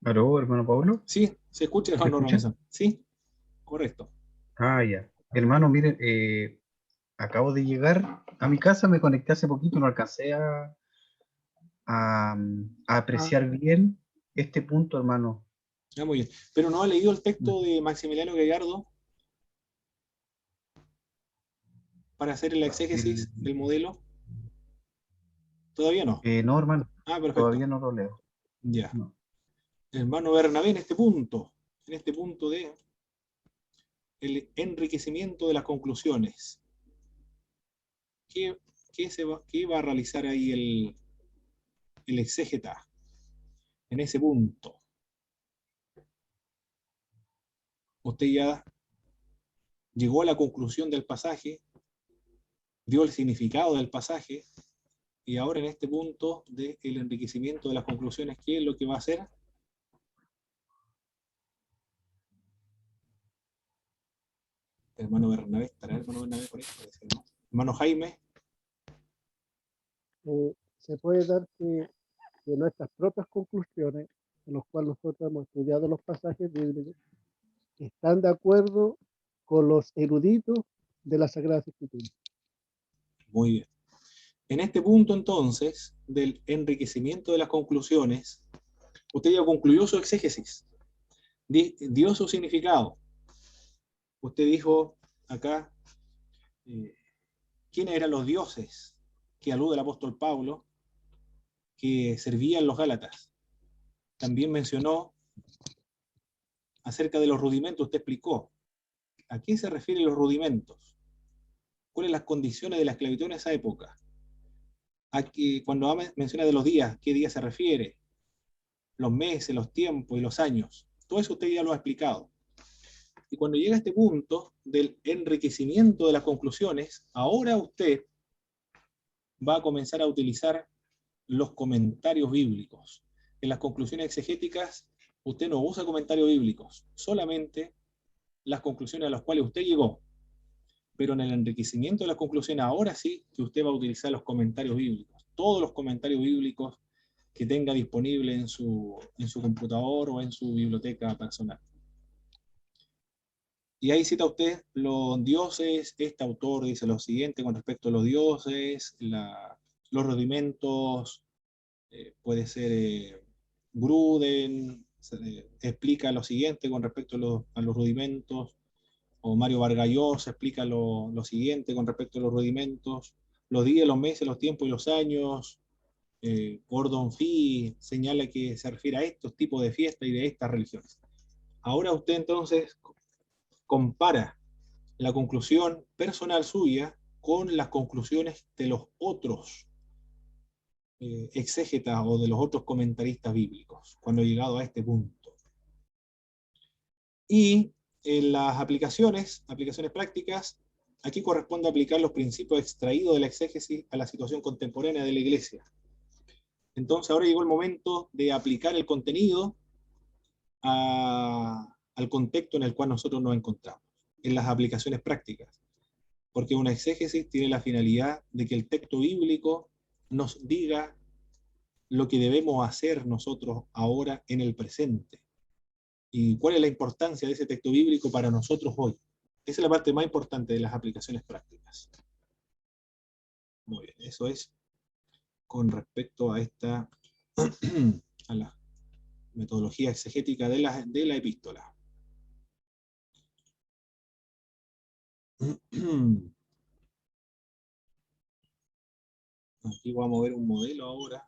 ¿Aló, hermano Pablo? Sí, se escucha, ¿Se hermano escucha? Robinson. Sí, correcto. Ah, ya. Hermano, miren, acabo de llegar a mi casa, me conecté hace poquito, no alcancé a apreciar bien este punto, hermano. Ya, muy bien. Pero no ha leído el texto de Maximiliano Gallardo para hacer la exégesis El- del modelo. Todavía no. no, hermano, Ah, perfecto. todavía no lo leo. Ya. No. Hermano Bernabé, en este punto de el enriquecimiento de las conclusiones, ¿qué, qué va a realizar ahí el exégeta en ese punto? Usted ya llegó a la conclusión del pasaje, dio el significado del pasaje, y ahora en este punto del enriquecimiento de las conclusiones, ¿qué es lo que va a hacer? Hermano Bernabé, ¿estará hermano Bernabé por ahí? Parece que no. Hermano Jaime, Se puede dar que nuestras propias conclusiones, en las cuales nosotros hemos estudiado los pasajes bíblicos, están de acuerdo con los eruditos de las Sagradas Escrituras. muy bien. En este punto entonces, del enriquecimiento de las conclusiones, usted ya concluyó su exégesis, dio su significado. Usted dijo acá, ¿quiénes eran los dioses que alude el apóstol Pablo que servían los Gálatas? También mencionó acerca de los rudimentos, usted explicó. ¿A qué se refieren los rudimentos? ¿Cuáles las condiciones de la esclavitud en esa época? Cuando menciona de los días, ¿qué día se refiere? Los meses, los tiempos y los años. Todo eso usted ya lo ha explicado. Y cuando llega a este punto del enriquecimiento de las conclusiones, ahora usted va a comenzar a utilizar los comentarios bíblicos. En las conclusiones exegéticas, usted no usa comentarios bíblicos, solamente las conclusiones a las cuales usted llegó. Pero en el enriquecimiento de las conclusiones, ahora sí que usted va a utilizar los comentarios bíblicos. Todos los comentarios bíblicos que tenga disponible en su computador o en su biblioteca personal. Y ahí cita usted los dioses, este autor dice lo siguiente con respecto a los dioses, los rudimentos, puede ser Gruden, explica lo siguiente con respecto a los rudimentos, o Mario Vargas Llosa explica lo siguiente con respecto a los rudimentos, los días, los meses, los tiempos y los años. Gordon Fee señala que se refiere a estos tipos de fiestas y de estas religiones. Ahora usted entonces compara la conclusión personal suya con las conclusiones de los otros exégetas o de los otros comentaristas bíblicos, cuando he llegado a este punto. Y en las aplicaciones prácticas, aquí corresponde aplicar los principios extraídos de la exégesis a la situación contemporánea de la Iglesia. Entonces ahora llegó el momento de aplicar el contenido al contexto en el cual nosotros nos encontramos, en las aplicaciones prácticas. Porque una exégesis tiene la finalidad de que el texto bíblico nos diga lo que debemos hacer nosotros ahora en el presente. Y cuál es la importancia de ese texto bíblico para nosotros hoy. Esa es la parte más importante de las aplicaciones prácticas. Muy bien, eso es con respecto a esta a la metodología exegética de la epístola. Aquí vamos a ver un modelo ahora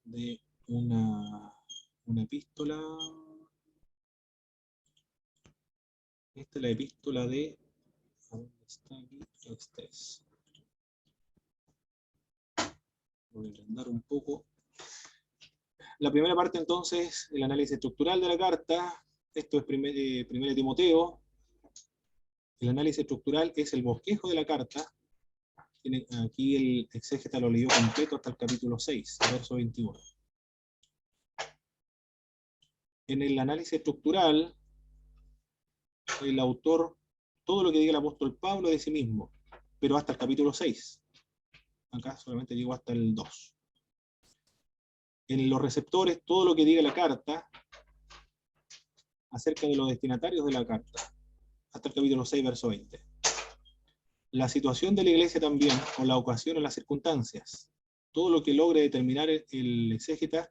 de una epístola. Esta es la epístola de... ¿Dónde está aquí? Esta es. Voy a agrandar un poco. La primera parte entonces, el análisis estructural de la carta. Esto es primera de Timoteo. El análisis estructural es el bosquejo de la carta. Aquí el exégeta lo leyó completo hasta el capítulo 6, verso 21. En el análisis estructural, el autor, todo lo que diga el apóstol Pablo de sí mismo, pero hasta el capítulo 6. Acá solamente llegó hasta el 2. En los receptores, todo lo que diga la carta acerca de los destinatarios de la carta, hasta el capítulo 6, verso 20. La situación de la iglesia también, o la ocasión o las circunstancias, todo lo que logre determinar el exégeta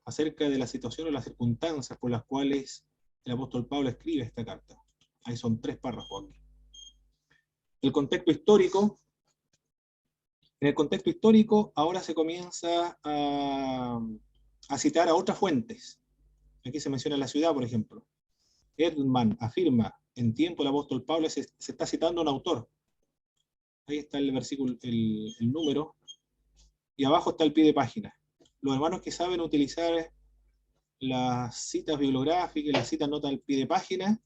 acerca de la situación o las circunstancias por las cuales el apóstol Pablo escribe esta carta. Ahí son 3 párrafos aquí. El contexto histórico. En el contexto histórico ahora se comienza a citar a otras fuentes. Aquí se menciona la ciudad, por ejemplo. Erdmann afirma, en tiempo del apóstol Pablo se está citando a un autor. Ahí está el versículo, el número, y abajo está el pie de página. Los hermanos que saben utilizar las citas bibliográficas, las citas notas al pie de página,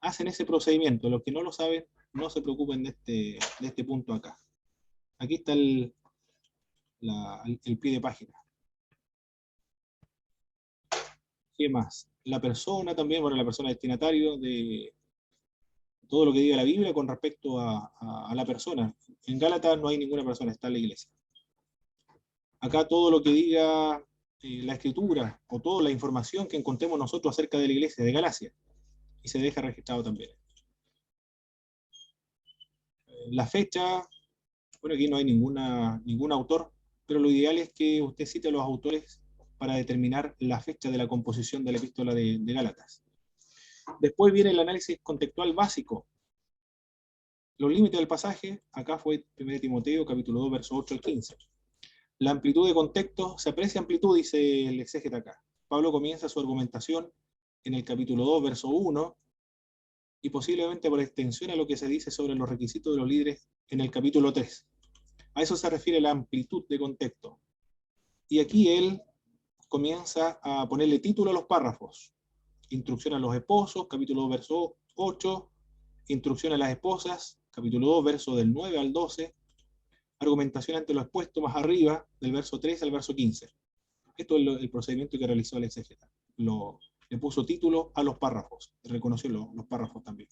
hacen ese procedimiento. Los que no lo saben, no se preocupen de este punto acá. Aquí está el pie de página. ¿Qué más? La persona también, bueno, la persona destinatario de todo lo que diga la Biblia con respecto a la persona. En Gálatas no hay ninguna persona, está la iglesia. Acá todo lo que diga la escritura, o toda la información que encontremos nosotros acerca de la iglesia de Galacia, y se deja registrado también. La fecha, bueno, aquí no hay ningún autor, pero lo ideal es que usted cite a los autores para determinar la fecha de la composición de la epístola de Gálatas. Después viene el análisis contextual básico. Los límites del pasaje, acá fue 1 Timoteo, capítulo 2, verso 8 al 15. La amplitud de contexto, se aprecia amplitud, dice el exégeta acá. Pablo comienza su argumentación en el capítulo 2, verso 1, y posiblemente por extensión a lo que se dice sobre los requisitos de los líderes en el capítulo 3. A eso se refiere la amplitud de contexto. Y aquí él comienza a ponerle título a los párrafos. Instrucción a los esposos, capítulo 2, verso 8. Instrucción a las esposas, capítulo 2, verso del 9 al 12. Argumentación ante lo expuesto más arriba, del verso 3 al verso 15. Esto es el procedimiento que realizó el exégeta. Le puso título a los párrafos, reconoció los párrafos también.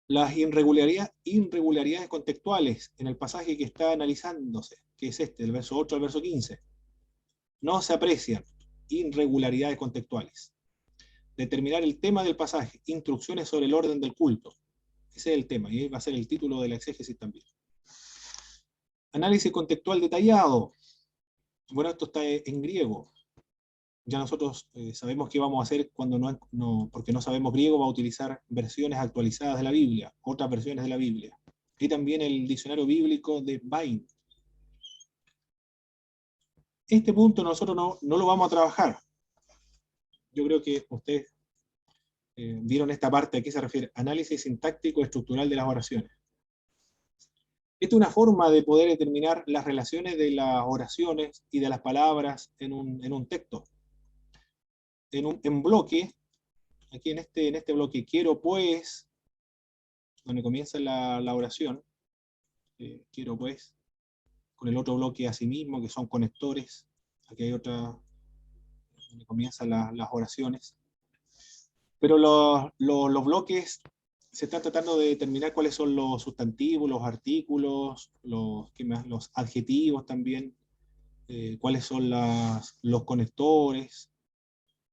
Las irregularidades contextuales en el pasaje que está analizándose, que es este, del verso 8 al verso 15, no se aprecian irregularidades contextuales. Determinar el tema del pasaje, instrucciones sobre el orden del culto. Ese es el tema, y va a ser el título de la exégesis también. Análisis contextual detallado. Bueno, esto está en griego. Ya nosotros sabemos qué vamos a hacer cuando porque no sabemos griego, va a utilizar versiones actualizadas de la Biblia, otras versiones de la Biblia. Y también el diccionario bíblico de Bain. Este punto nosotros no lo vamos a trabajar. Yo creo que ustedes vieron esta parte, ¿a qué se refiere? Análisis sintáctico estructural de las oraciones. Esta es una forma de poder determinar las relaciones de las oraciones y de las palabras en un texto. En bloque, aquí en este bloque, quiero pues, donde comienza la oración, quiero pues, con el otro bloque asimismo, que son conectores. Aquí hay otra, donde comienzan las oraciones. Pero los bloques se están tratando de determinar cuáles son los sustantivos, los artículos, ¿qué más? Los adjetivos también, cuáles son los conectores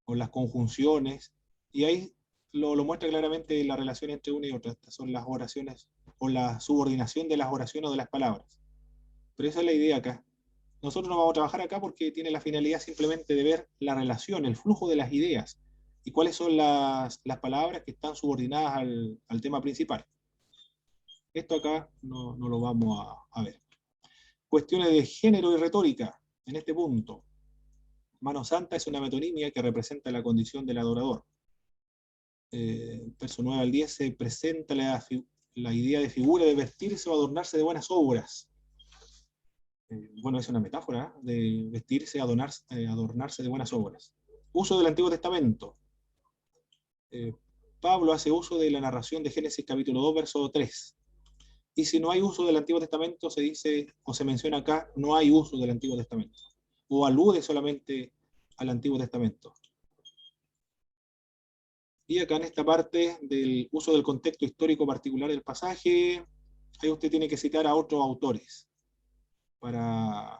o las conjunciones, y ahí lo muestra claramente la relación entre una y otra. Estas son las oraciones, o la subordinación de las oraciones o de las palabras. Pero esa es la idea acá. Nosotros no vamos a trabajar acá porque tiene la finalidad simplemente de ver la relación, el flujo de las ideas, y cuáles son las palabras que están subordinadas al tema principal. Esto acá no lo vamos a ver. Cuestiones de género y retórica, en este punto. Mano Santa es una metonimia que representa la condición del adorador. Verso 9 al 10 se presenta la idea de figura de vestirse o adornarse de buenas obras. Bueno, es una metáfora de vestirse, adornarse de buenas obras. Uso del Antiguo Testamento. Pablo hace uso de la narración de Génesis capítulo 2, verso 3. Y si no hay uso del Antiguo Testamento, se dice, o se menciona acá, no hay uso del Antiguo Testamento. O alude solamente al Antiguo Testamento. Y acá en esta parte del uso del contexto histórico particular del pasaje, ahí usted tiene que citar a otros autores para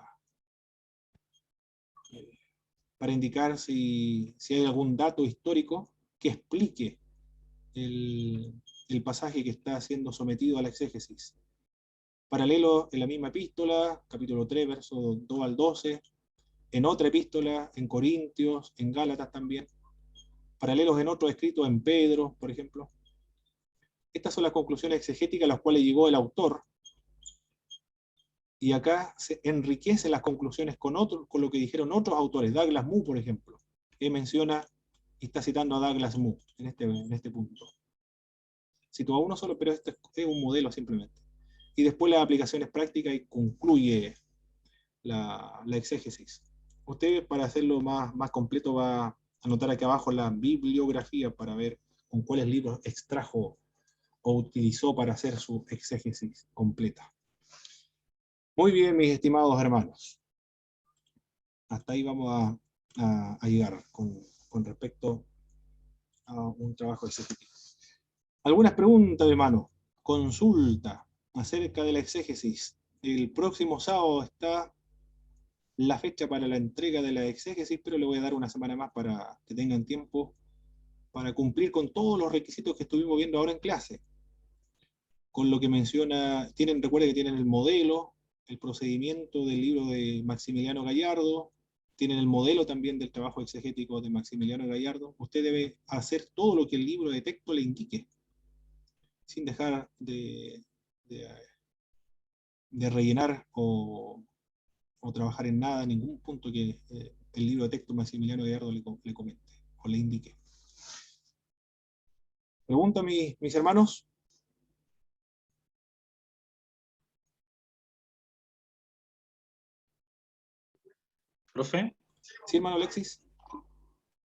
indicar si hay algún dato histórico que explique el pasaje que está siendo sometido a la exégesis. Paralelo en la misma epístola, capítulo 3, versos 2 al 12, en otra epístola, en Corintios, en Gálatas también, paralelos en otros escritos, en Pedro, por ejemplo. Estas son las conclusiones exegéticas a las cuales llegó el autor, y acá se enriquecen las conclusiones con lo que dijeron otros autores. Douglas Moo, por ejemplo, que menciona y está citando a Douglas Moo en este punto. Citó a uno solo, pero este es un modelo simplemente. Y después las aplicaciones prácticas y concluye la exégesis. Usted, para hacerlo más completo, va a anotar aquí abajo la bibliografía para ver con cuáles libros extrajo o utilizó para hacer su exégesis completa. Muy bien, mis estimados hermanos. Hasta ahí vamos a llegar con respecto a un trabajo exegético. Algunas preguntas, hermano. Consulta acerca de la exégesis. El próximo sábado está la fecha para la entrega de la exégesis, pero le voy a dar una semana más para que tengan tiempo para cumplir con todos los requisitos que estuvimos viendo ahora en clase. Con lo que menciona, recuerden que tienen el modelo, el procedimiento del libro de Maximiliano Gallardo, tienen el modelo también del trabajo exegético de Maximiliano Gallardo. Usted debe hacer todo lo que el libro de texto le indique, sin dejar de rellenar o trabajar en nada, en ningún punto que el libro de texto Maximiliano Gallardo le comente o le indique. ¿Pregunta, mis hermanos? Profe, ¿Sí, hermano Alexis?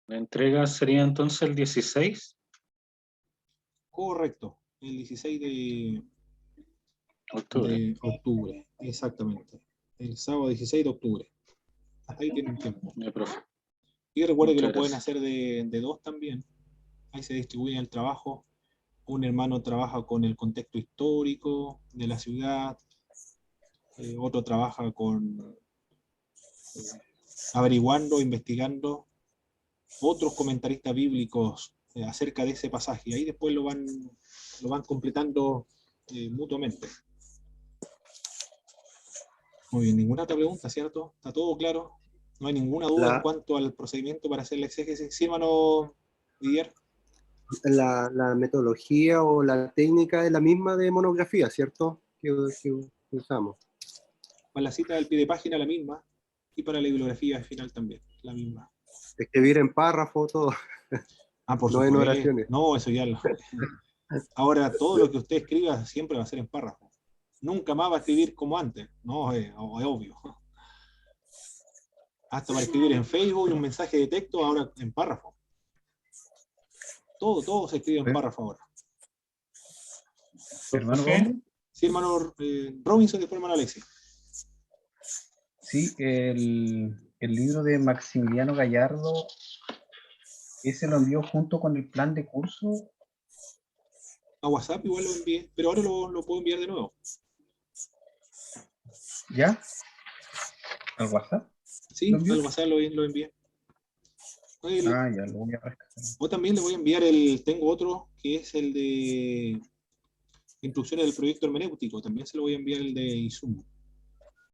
la entrega sería entonces el 16. Correcto, el 16 de Octubre. octubre, exactamente. El sábado 16 de octubre. Hasta ahí tienen tiempo. Ya, profe. Y recuerde que Muchas lo pueden gracias. hacer de dos también. Ahí se distribuye el trabajo. Un hermano trabaja con el contexto histórico de la ciudad, otro trabaja con averiguando, investigando otros comentaristas bíblicos acerca de ese pasaje. Y ahí después lo van completando mutuamente. Muy bien, ninguna otra pregunta, ¿cierto? ¿Está todo claro? ¿No hay ninguna duda en cuanto al procedimiento para hacer la exégesis? Sí, hermano Didier. La metodología o la técnica es la misma de monografía, ¿cierto? Que usamos. Para la cita del pie de página la misma, y para la bibliografía final también, la misma. Escribir en párrafo, todo. Ah, por No supuesto. en oraciones. No, eso ya Ahora, todo lo que usted escriba siempre va a ser en párrafo. Nunca más va a escribir como antes. No, es obvio. Hasta para escribir en Facebook un mensaje de texto, ahora en párrafo. Todo se escribe en párrafo ahora. Hermano Profe, Gómez, Sí, hermano Robinson, después hermano Alexis. Sí, el libro de Maximiliano Gallardo, ese lo envió junto con el plan de curso. A WhatsApp igual lo envié, pero ahora lo puedo enviar de nuevo. ¿Ya? ¿Al WhatsApp? Sí, ¿Lo envió? al WhatsApp lo envié. Ah, ya lo voy a rescatar. O también le voy a enviar tengo otro que es el de instrucciones del proyecto hermenéutico, también se lo voy a enviar el de insumo.